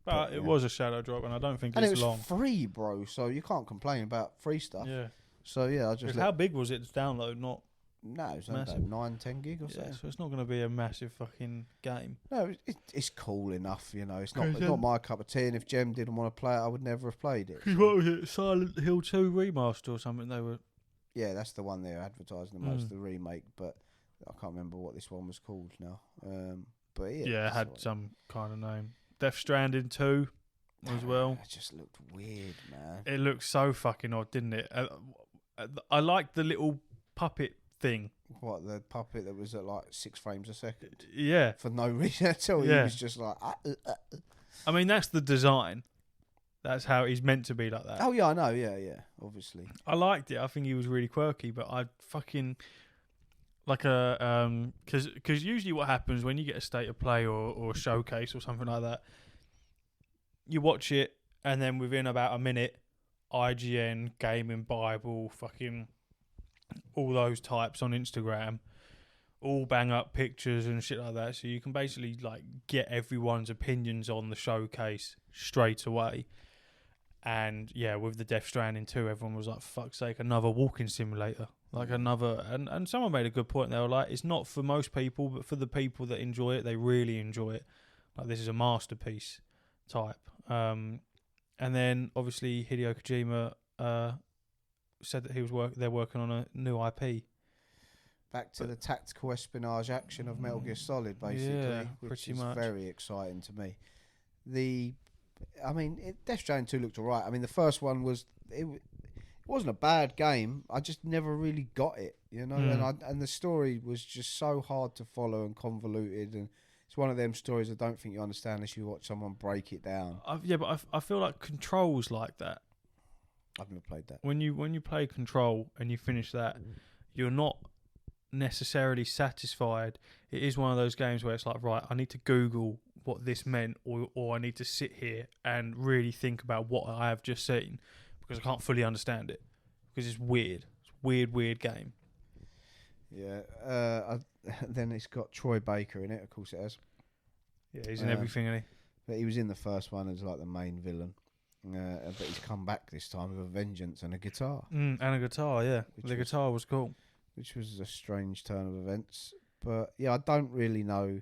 But it was a shadow drop, and I don't think and it's long. And it was free, bro, so you can't complain about free stuff. Yeah. So, yeah, I just... How big was it to download? Not No, it's only about 9-10 gig or so. So it's not going to be a massive fucking game. No, it's cool enough, you know. It's not my cup of tea, and if Jem didn't want to play it, I would never have played it. So. What was it? Silent Hill 2 remaster or something they were... Yeah, that's the one they're advertising the most, the remake, but I can't remember what this one was called now. But yeah, it had some kind of name. Death Stranding 2 as well. It just looked weird, man. It looked so fucking odd, didn't it? I liked the little puppet thing. What, the puppet that was at like 6 frames a second? Yeah. For no reason at all. Yeah. He was just like... I mean, that's the design. That's how he's meant to be like that. Oh, yeah, I know. Yeah, obviously. I liked it. I think he was really quirky, but I fucking... Like because usually what happens when you get a state of play or a showcase or something like that, you watch it and then within about a minute, IGN, Gaming Bible, fucking all those types on Instagram, all bang up pictures and shit like that. So you can basically like get everyone's opinions on the showcase straight away. And yeah, with the Death Stranding 2, everyone was like, fuck's sake, another walking simulator. Like another, and someone made a good point. They were like, it's not for most people, but for the people that enjoy it, they really enjoy it. Like this is a masterpiece type. And then obviously Hideo Kojima said that they're working on a new IP. Back to the tactical espionage action of Metal Gear Solid, basically, which is very exciting to me. Death Stranding 2 looked alright. I mean, the first one was it wasn't a bad game. I just never really got it, you know. And the story was just so hard to follow and convoluted, and it's one of them stories I don't think you understand unless you watch someone break it down. But I feel like Control's like that. I've never played that. When you play Control and you finish that, you're not necessarily satisfied. It is one of those games where it's like, right, I need to Google what this meant, or I need to sit here and really think about what I have just seen, because I can't fully understand it, because it's weird. It's a weird game. Yeah. Then it's got Troy Baker in it, of course it has. Yeah, he's in everything, isn't he? But he was in the first one as like the main villain. But he's come back this time with a vengeance and a guitar. And a guitar, yeah. The guitar was cool. Which was a strange turn of events. But yeah, I don't really know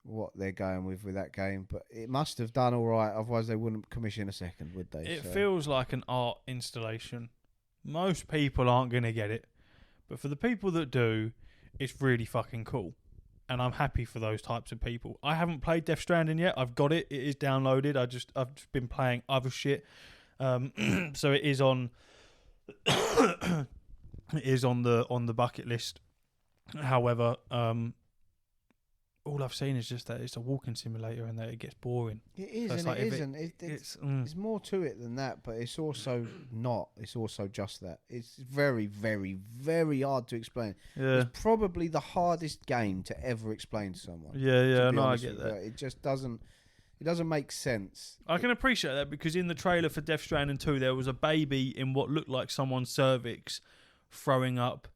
what they're going with that game, but it must have done all right, otherwise they wouldn't commission a second, would they? It feels like an art installation. Most people aren't going to get it, but for the people that do, it's really fucking cool, and I'm happy for those types of people. I haven't played Death Stranding yet. I've got it. It is downloaded. I've just been playing other shit, so it is on it is on the bucket list. However, all I've seen is just that it's a walking simulator and that it gets boring. It is, so and like it isn't. It's more to it than that, but it's also not. It's also just that. It's very, very, very hard to explain. Yeah. It's probably the hardest game to ever explain to someone. Yeah, no, I get that. It just doesn't. It doesn't make sense. I can appreciate that, because in the trailer for Death Stranding 2, there was a baby in what looked like someone's cervix throwing up.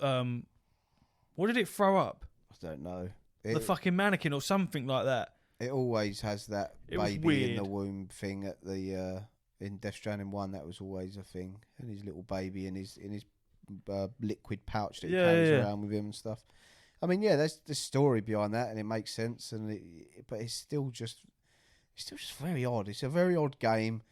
What did it throw up? I don't know. The fucking mannequin or something like that. It always has that baby in the womb thing at the in Death Stranding 1. That was always a thing, and his little baby in his liquid pouch that he carries around with him and stuff. I mean, yeah, there's the story behind that, and it makes sense, but it's still just it's still just very odd. It's a very odd game.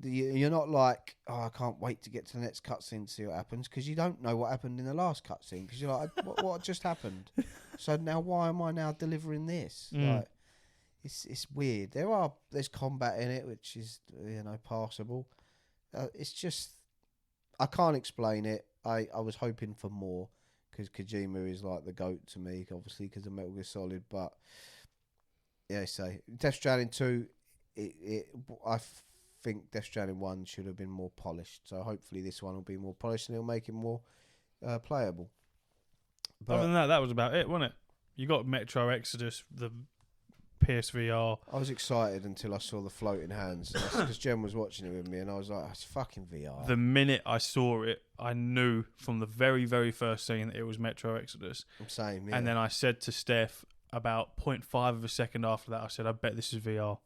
You're not like, oh, I can't wait to get to the next cutscene to see what happens, because you don't know what happened in the last cutscene, because you're like, what just happened? So now why am I now delivering this? Like, it's weird. There's combat in it, which is passable. It's just, I can't explain it. I was hoping for more, because Kojima is like the GOAT to me, obviously because of Metal Gear Solid. But yeah, Death Stranding 2, I think Death Stranding 1 should have been more polished. So hopefully this one will be more polished and it'll make it more playable. But other than that was about it, wasn't it? You got Metro Exodus, the PSVR. I was excited until I saw the floating hands, because Jen was watching it with me, and I was like, "It's fucking VR." The minute I saw it, I knew from the very, very first scene that it was Metro Exodus. Same, yeah. And then I said to Steph about 0.5 of a second after that, I said, "I bet this is VR."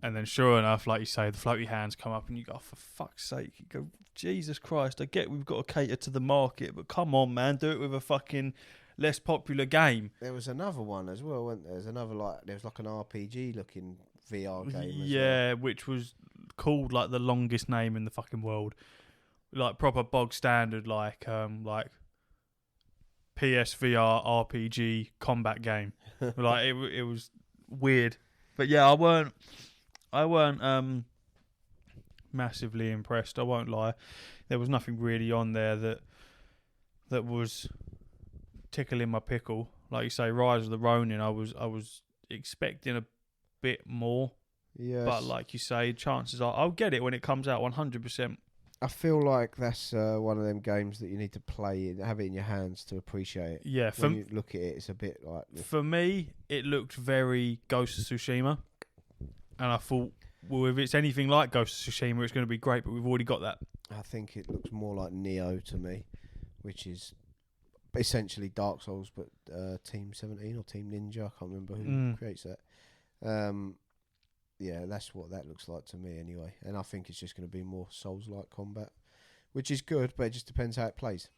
And then sure enough, like you say, the floaty hands come up and you go, oh, for fuck's sake. You go, Jesus Christ, I get we've got to cater to the market, but come on, man, do it with a fucking less popular game. There was another one as well, wasn't there? There was like an RPG looking VR game yeah, which was called like the longest name in the fucking world. Like proper bog standard, like PSVR RPG combat game. Like it was weird. But yeah, I weren't massively impressed. I won't lie. There was nothing really on there that was tickling my pickle. Like you say, Rise of the Ronin, I was expecting a bit more. Yes. But like you say, chances are I'll get it when it comes out 100%. I feel like that's one of them games that you need to play and have it in your hands to appreciate it. Yeah, when you look at it, it's a bit like... For me, it looked very Ghost of Tsushima. And I thought, well, if it's anything like Ghost of Tsushima, it's going to be great, but we've already got that. I think it looks more like Neo to me, which is essentially Dark Souls, but Team 17 or Team Ninja, I can't remember who creates that. Yeah, that's what that looks like to me anyway. And I think it's just going to be more Souls-like combat, which is good, but it just depends how it plays.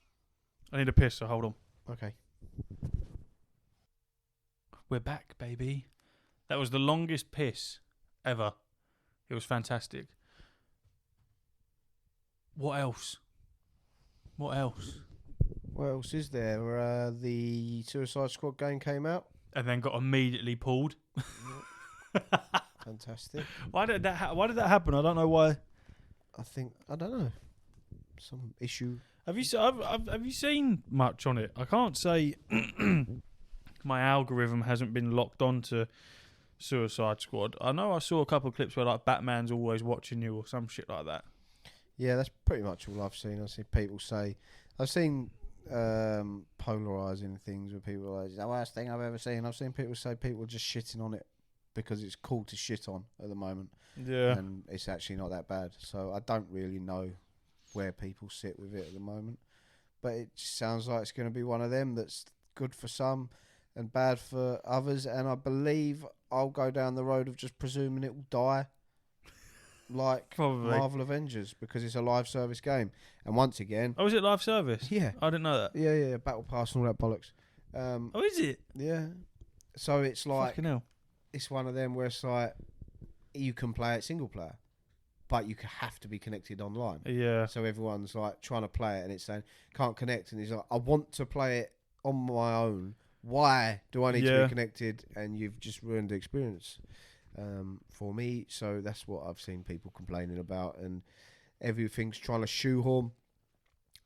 I need a piss, so hold on. Okay. We're back, baby. That was the longest piss ever. It was fantastic. What else? What else is there? The Suicide Squad game came out. And then got immediately pulled. Fantastic. Why did that happen? I don't know why. I don't know. Some issue. Have you seen much on it? I can't say my algorithm hasn't been locked onto Suicide Squad. I know I saw a couple of clips where like Batman's always watching you or some shit like that. Yeah, that's pretty much all I've seen. I've seen people say, polarising things where people are like, it's the worst thing I've ever seen. I've seen people say people are just shitting on it because it's cool to shit on at the moment. Yeah. And it's actually not that bad. So I don't really know where people sit with it at the moment. But it just sounds like it's going to be one of them that's good for some and bad for others. And I believe I'll go down the road of just presuming it will die. Like Probably. Marvel Avengers, because it's a live service game. And once again... Oh, is it live service? Yeah. I didn't know that. Yeah, Battle Pass and all that bollocks. Oh, is it? Yeah. So it's like... Fucking hell. It's one of them where it's like, you can play it single player, but you have to be connected online. Yeah. So everyone's like trying to play it and it's saying, can't connect. And he's like, I want to play it on my own. Why do I need to be connected? And you've just ruined the experience for me. So that's what I've seen people complaining about. And everything's trying to shoehorn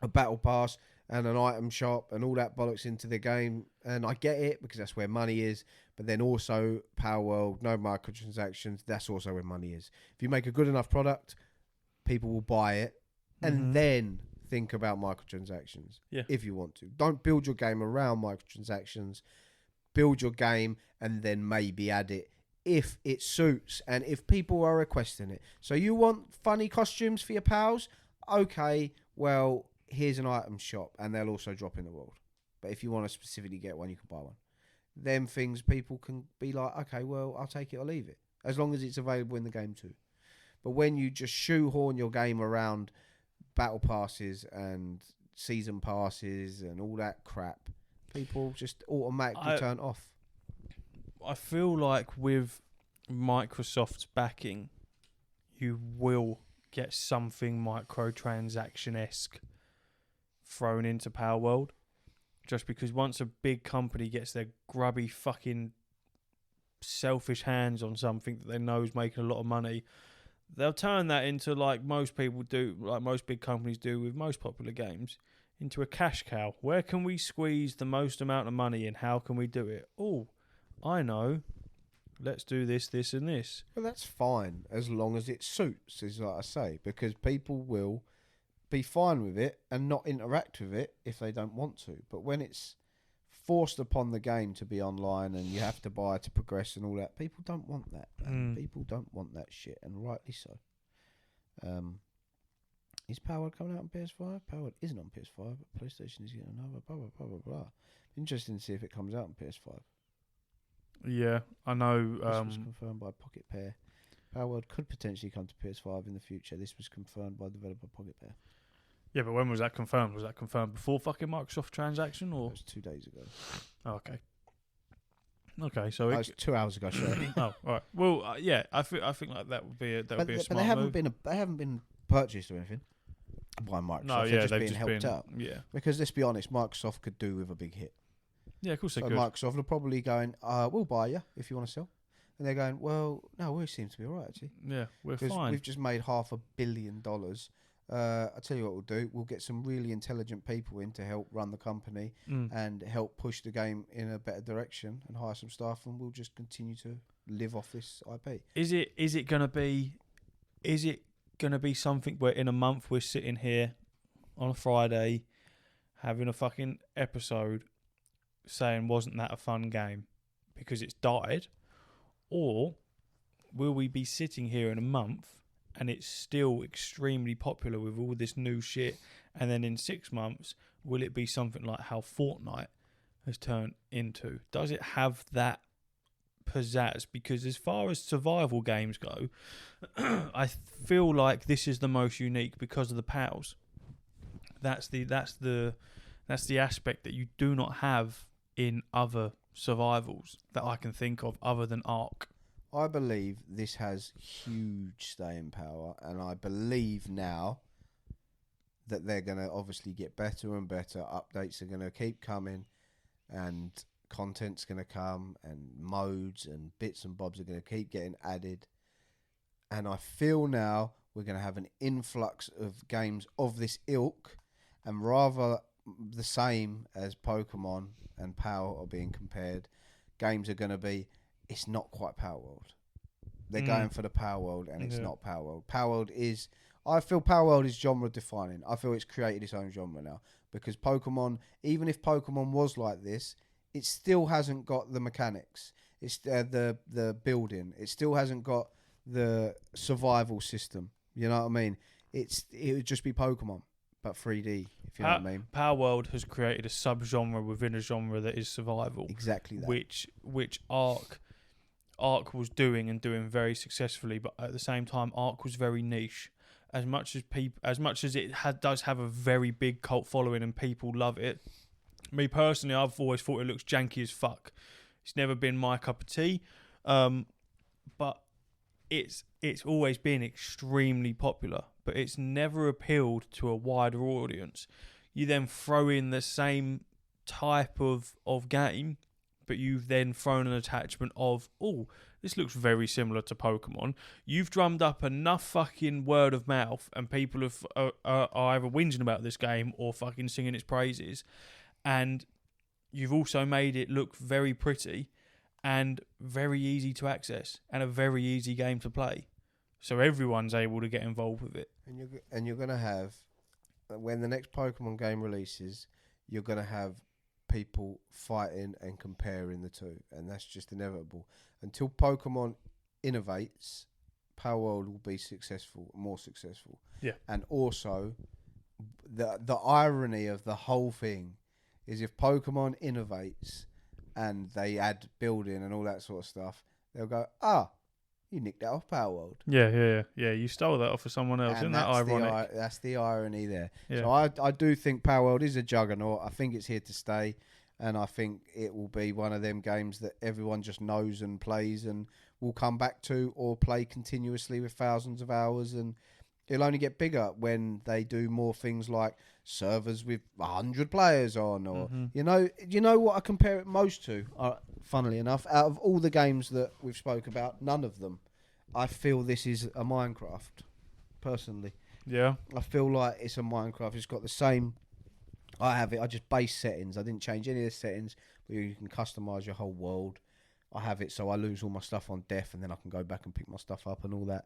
a battle pass and an item shop and all that bollocks into the game. And I get it because that's where money is. But then also Palworld, no microtransactions, that's also where money is. If you make a good enough product, people will buy it and then think about microtransactions if you want to. Don't build your game around microtransactions. Build your game and then maybe add it if it suits and if people are requesting it. So you want funny costumes for your pals? Okay, well, here's an item shop and they'll also drop in the world. But if you want to specifically get one, you can buy one. Them things people can be like, okay, well, I'll take it or leave it. As long as it's available in the game too. But when you just shoehorn your game around battle passes and season passes and all that crap, people just automatically turn off. I feel like with Microsoft's backing, you will get something microtransaction-esque thrown into Palworld. Just because once a big company gets their grubby fucking selfish hands on something that they know is making a lot of money, they'll turn that into, like most people do, like most big companies do with most popular games, into a cash cow. Where can we squeeze the most amount of money in? How can we do it? Oh, I know. Let's do this, this, and this. Well, that's fine as long as it suits, is what I say, because people will be fine with it and not interact with it if they don't want to. But when it's forced upon the game to be online and you have to buy to progress and all that, people don't want that. People don't want that shit, and rightly so. Is Palworld coming out on PS5? Palworld isn't on PS5, but PlayStation is getting another. Blah blah blah blah blah. Interesting to see if it comes out on PS5. Yeah, I know. This was confirmed by Pocket Pair. Palworld could potentially come to PS5 in the future. This was confirmed by developer Pocket Pair. Yeah, but when was that confirmed? Was that confirmed before fucking Microsoft transaction, or? It was 2 days ago. Oh, okay. Okay, so it was 2 hours ago. Sorry. Oh, all right. Well, yeah, I think like that would be a smart but they haven't been purchased or anything by Microsoft. No, yeah, they've just been helped out. Yeah, because let's be honest, Microsoft could do with a big hit. Yeah, of course they could. Microsoft are probably going, "We'll buy you if you want to sell," and they're going, "Well, no, we seem to be all right actually. Yeah, we're fine. We've just made $500 million. I'll tell you what we'll do. We'll get some really intelligent people in to help run the company and help push the game in a better direction and hire some staff, and we'll just continue to live off this IP." Is it gonna be something where in a month we're sitting here on a Friday having a fucking episode saying wasn't that a fun game because it's died, or will we be sitting here in a month and it's still extremely popular with all this new shit, and then in 6 months will it be something like how Fortnite has turned into? Does it have that pizzazz? Because as far as survival games go, I feel like this is the most unique because of the pals. That's the aspect that you do not have in other survivals that I can think of other than Ark. I believe this has huge staying power, and I believe now that they're going to obviously get better and better. Updates are going to keep coming, and content's going to come, and modes and bits and bobs are going to keep getting added. And I feel now we're going to have an influx of games of this ilk, and rather the same as Pokemon and Power are being compared, games are going to be, it's not quite Palworld. They're going for the Palworld, and it's not Palworld. I feel Palworld is genre defining. I feel it's created its own genre now, because Pokemon, even if Pokemon was like this, it still hasn't got the mechanics. It's the building. It still hasn't got the survival system. You know what I mean? It would just be Pokemon, but 3D. If you know what I mean. Palworld has created a sub-genre within a genre that is survival. Exactly that. Which Ark was doing very successfully, but at the same time, Ark was very niche. As much as it does have a very big cult following and people love it. Me personally, I've always thought it looks janky as fuck. It's never been my cup of tea, but it's always been extremely popular. But it's never appealed to a wider audience. You then throw in the same type of game, but you've then thrown an attachment of, oh, this looks very similar to Pokemon. You've drummed up enough fucking word of mouth, and people are either whinging about this game or fucking singing its praises. And you've also made it look very pretty and very easy to access and a very easy game to play. So everyone's able to get involved with it. And you're going to have, when the next Pokemon game releases, you're going to have people fighting and comparing the two, and that's just inevitable. Until Pokemon innovates, Palworld will be more successful. Yeah. And also, the irony of the whole thing is if Pokemon innovates and they add building and all that sort of stuff, they'll go, you nicked that off Palworld. Yeah. You stole that off of someone else. Isn't that ironic? That's the irony there. Yeah. So I do think Palworld is a juggernaut. I think it's here to stay. and I think it will be one of them games that everyone just knows and plays and will come back to or play continuously with thousands of hours, and it'll only get bigger when they do more things like servers with 100 players on, or you know what I compare it most to. Funnily enough, out of all the games that we've spoke about, none of them, I feel this is a Minecraft. Personally, Yeah. I feel like it's a Minecraft. It's got the same. I have it. I just base settings. I didn't change any of the settings, but you can customize your whole world. I have it so I lose all my stuff on death, and then I can go back and pick my stuff up and all that.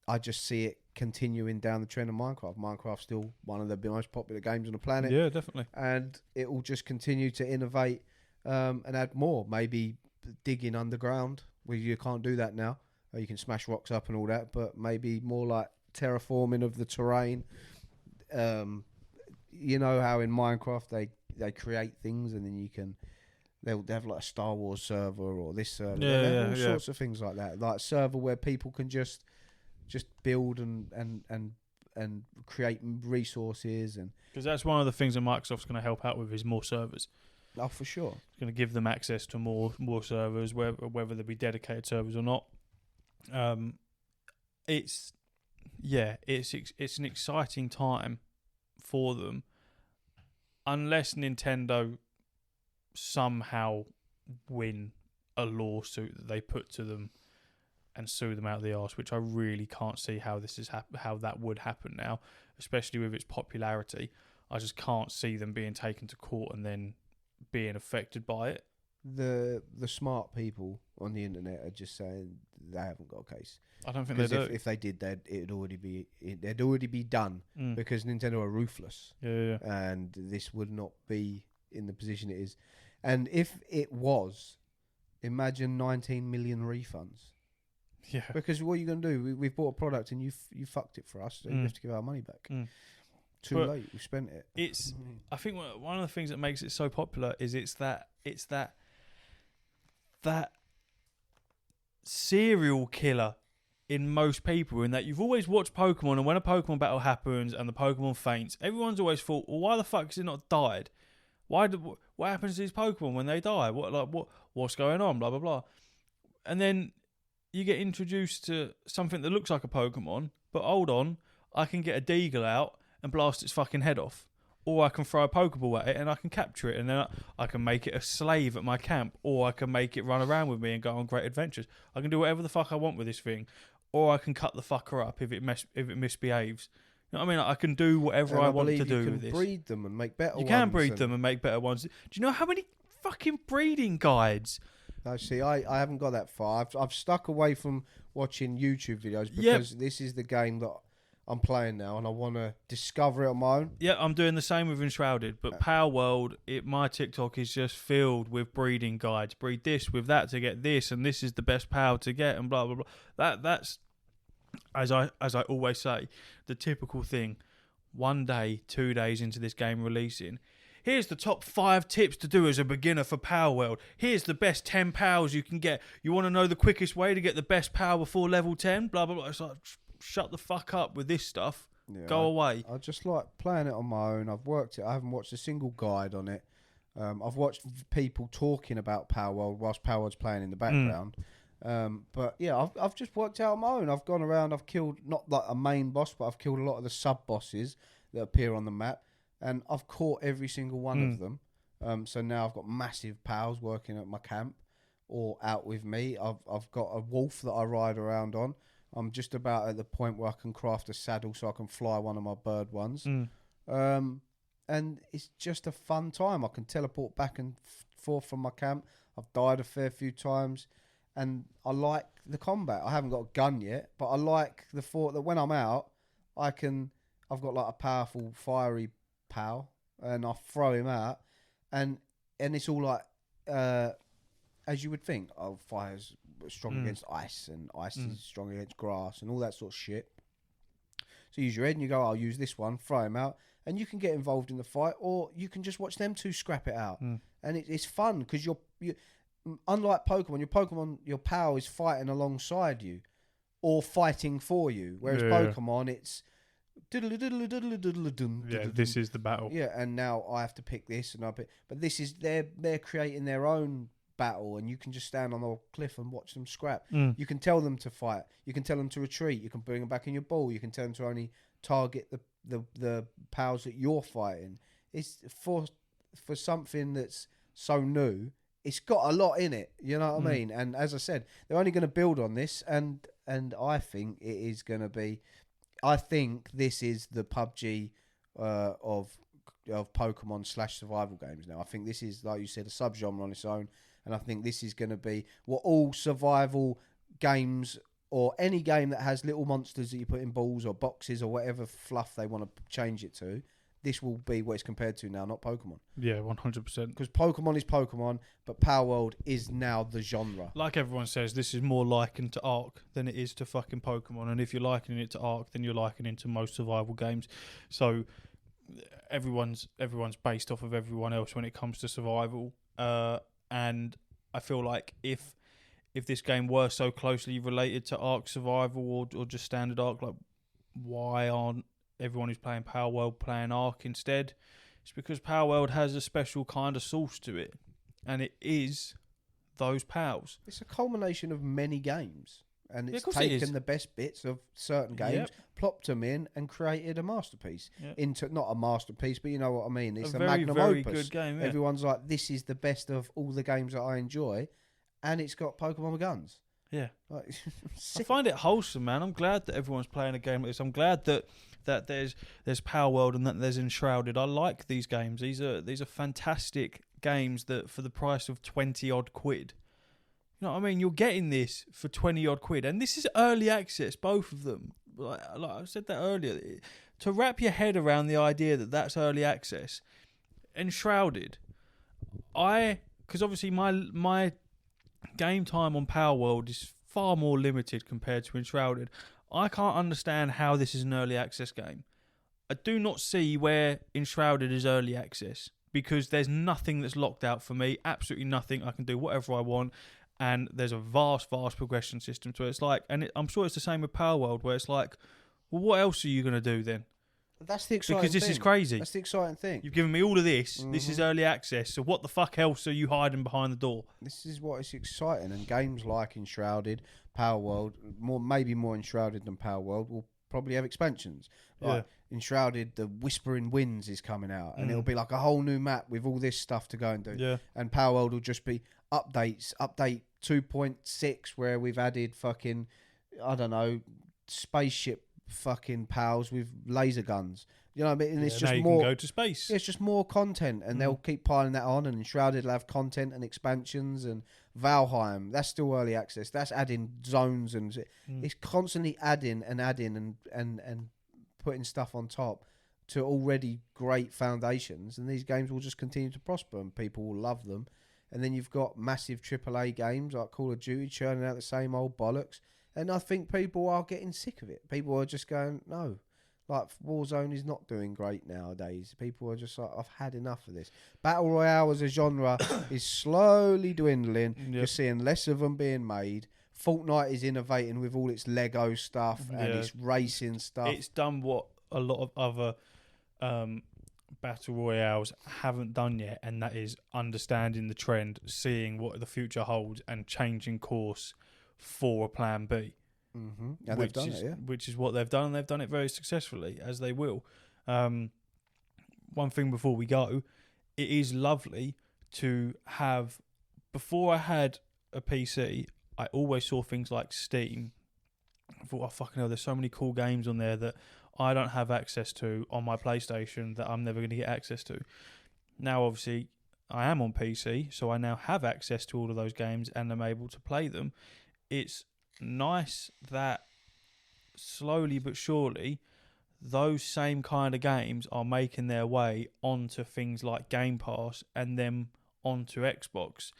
I just see it continuing down the trend of Minecraft. Minecraft's still one of the most popular games on the planet. Yeah, definitely. And it will just continue to innovate and add more. Maybe digging underground, where you can't do that now. You can smash rocks up and all that, but maybe more like terraforming of the terrain. You know how in Minecraft they create things, and then they'll have like a Star Wars server or this server. All sorts of things like that. Like a server where people can just build and create resources, and because that's one of the things that Microsoft's going to help out with is more servers. Oh, for sure. It's going to give them access to more servers, whether they be dedicated servers or not. It's an exciting time for them, unless Nintendo somehow win a lawsuit that they put to them and sue them out of the arse, which I really can't see how this is how that would happen now, especially with its popularity. I just can't see them being taken to court and then being affected by it. The smart people on the internet are just saying they haven't got a case. I don't think they do. If they did, they'd already be done, because Nintendo are ruthless. Yeah. And this would not be in the position it is. And if it was, imagine 19 million refunds. Yeah. Because what are you going to do? We've bought a product and you fucked it for us, so you have to give our money back. Too late. We spent it. I think one of the things that makes it so popular is it's that serial killer in most people, in that you've always watched Pokemon, and when a Pokemon battle happens and the Pokemon faints, everyone's always thought, well, why the fuck has it not died? What happens to these Pokemon when they die? What's going on? Blah blah blah. And then you get introduced to something that looks like a Pokemon, but hold on, I can get a Deagle out and blast its fucking head off. Or I can throw a Pokeball at it and I can capture it, and then I can make it a slave at my camp, or I can make it run around with me and go on great adventures. I can do whatever the fuck I want with this thing, or I can cut the fucker up if it misbehaves. You know what I mean? I can do whatever I want to do with this. You can breed them and make better ones. You can breed them and make better ones. Do you know how many fucking breeding guides? No, see, I haven't got that far. I've stuck away from watching YouTube videos because this is the game that I'm playing now, and I want to discover it on my own. Yeah, I'm doing the same with Enshrouded, but Palworld, my TikTok is just filled with breeding guides. Breed this with that to get this, and this is the best pal to get, and blah blah blah. That's as I always say, the typical thing. 1 day, 2 days into this game releasing, here's the top 5 tips to do as a beginner for Palworld. Here's the best 10 pals you can get. You want to know the quickest way to get the best pal before level 10? Blah blah blah. It's like, shut the fuck up with this stuff. Yeah, Go away. I just like playing it on my own. I've worked it. I haven't watched a single guide on it. I've watched people talking about Palworld whilst Palworld's playing in the background. But yeah, I've just worked out on my own. I've gone around. I've killed not like a main boss, but I've killed a lot of the sub bosses that appear on the map, and I've caught every single one of them. So now I've got massive pals working at my camp or out with me. I've got a wolf that I ride around on. I'm just about at the point where I can craft a saddle so I can fly one of my bird ones. And it's just a fun time. I can teleport back and forth from my camp. I've died a fair few times, and I like the combat. I haven't got a gun yet, but I like the thought that when I'm out, I've got like a powerful fiery pal, and I throw him out, and it's all like as you would think. Fire's strong against ice, and ice is strong against grass, and all that sort of shit. So you use your head and you go, I'll use this one, throw him out, and you can get involved in the fight, or you can just watch them two scrap it out. And it's fun because you unlike Pokemon, your pal is fighting alongside you or fighting for you, whereas Pokemon, it's Yeah, this is the battle. Yeah, and now I have to pick this, and but this is they're creating their own battle, and you can just stand on a cliff and watch them scrap. You can tell them to fight. You can tell them to retreat. You can bring them back in your ball. You can tell them to only target the pals that you're fighting. It's for something that's so new. It's got a lot in it. You know what I mean? And as I said, they're only going to build on this, and I think it is going to be. I think this is the PUBG of Pokemon / survival games now. I think this is, like you said, a subgenre on its own, and I think this is going to be what all survival games or any game that has little monsters that you put in balls or boxes or whatever fluff they want to change it to. This will be what it's compared to now, not Pokemon. Yeah, 100%. Because Pokemon is Pokemon, but Palworld is now the genre. Like everyone says, this is more likened to Ark than it is to fucking Pokemon. And if you're likening it to Ark, then you're likening it to most survival games. So everyone's based off of everyone else when it comes to survival. And I feel like if this game were so closely related to Ark survival or just standard Ark, like why aren't everyone who's playing Palworld playing Ark instead? It's because Palworld has a special kind of sauce to it, and it is those pals. It's a culmination of many games, and it's taken the best bits of certain games, plopped them in, and created a masterpiece. Into not a masterpiece, but you know what I mean. It's a magnum opus. Good game. Yeah. Everyone's like, this is the best of all the games that I enjoy, and it's got Pokemon with guns. Yeah, like, I find it wholesome, man. I'm glad that everyone's playing a game like this. I'm glad that there's Palworld and that there's Enshrouded. I like these games. These are fantastic games that for the price of 20 odd quid. You know what I mean? You're getting this for 20 odd quid, and this is early access, both of them. Like I said that earlier, to wrap your head around the idea that that's early access. Enshrouded, because obviously my game time on Palworld is far more limited compared to Enshrouded. I can't understand how this is an early access game. I do not see where Enshrouded is early access, because there's nothing that's locked out for me. Absolutely nothing. I can do whatever I want, and there's a vast progression system to it. It's like, and I'm sure it's the same with Palworld, where it's like, well, what else are you going to do then? That's the exciting Because this is crazy. That's the exciting thing. You've given me all of this. Mm-hmm. This is early access. So what the fuck else are you hiding behind the door? This is what is exciting. And games like Enshrouded, Palworld, maybe more Enshrouded than Palworld, will probably have expansions. Like Enshrouded, the Whispering Winds is coming out, and it'll be like a whole new map with all this stuff to go and do. Yeah. And Palworld will just be updates. Update 2.6, where we've added fucking, I don't know, spaceship fucking pals with laser guns. You know what I mean? And it's just now you more. Can go to space. It's just more content, and they'll keep piling that on. And Enshrouded will have content and expansions, and Valheim, that's still early access. That's adding zones, and it's constantly adding and putting stuff on top to already great foundations. And these games will just continue to prosper, and people will love them. And then you've got massive AAA games like Call of Duty churning out the same old bollocks. And I think people are getting sick of it. People are just going, no. Like, Warzone is not doing great nowadays. People are just like, I've had enough of this. Battle Royale as a genre is slowly dwindling. Yep. You're seeing less of them being made. Fortnite is innovating with all its Lego stuff and its racing stuff. It's done what a lot of other Battle Royales haven't done yet, and that is understanding the trend, seeing what the future holds, and changing course for a plan B. Mm-hmm. And they've done it, which is what they've done, and they've done it very successfully, as they will. One thing before we go, it is lovely to have. Before I had a PC, I always saw things like Steam. I thought, oh fucking hell, there's so many cool games on there that I don't have access to on my PlayStation that I'm never going to get access to. Now, obviously, I am on PC, so I now have access to all of those games and I'm able to play them. It's nice that slowly but surely those same kind of games are making their way onto things like Game Pass and then onto Xbox,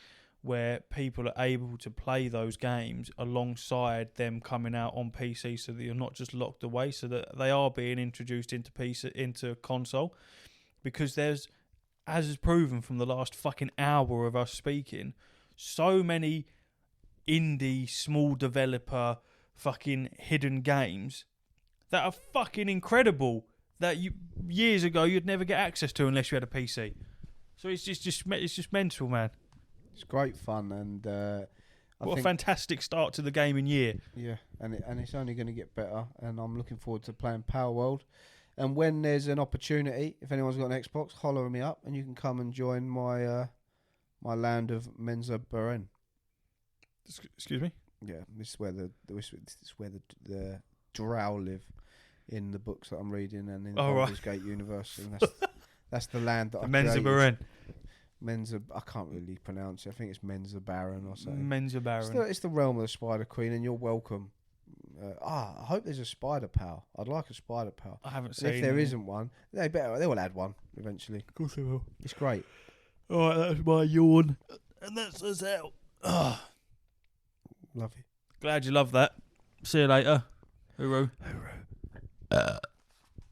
where people are able to play those games alongside them coming out on PC, so that you're not just locked away, so that they are being introduced into console. Because there's, as is proven from the last fucking hour of us speaking, so many indie, small developer, fucking hidden games that are fucking incredible that years ago you'd never get access to unless you had a PC. So it's just mental, man. It's great fun, and What a fantastic start to the gaming year. Yeah, and it's only going to get better, and I'm looking forward to playing Palworld. And when there's an opportunity, if anyone's got an Xbox, holler me up, and you can come and join my my land of Menza Beren. Excuse me? Yeah, this is where the drow live in the books that I'm reading, and in Baldur's Gate universe, and that's the land that I Menza created. Beren. Menza, I can't really pronounce it. I think it's Menza Baron or something. Menza Baron. It's the realm of the Spider Queen, and you're welcome. I hope there's a spider pal. I'd like a spider pal. I haven't seen. If there isn't one, they will add one eventually. Of course they will. It's great. All right, that's my yawn, and that's us out. Love you. Glad you love that. See you later. Hooroo. Hooroo.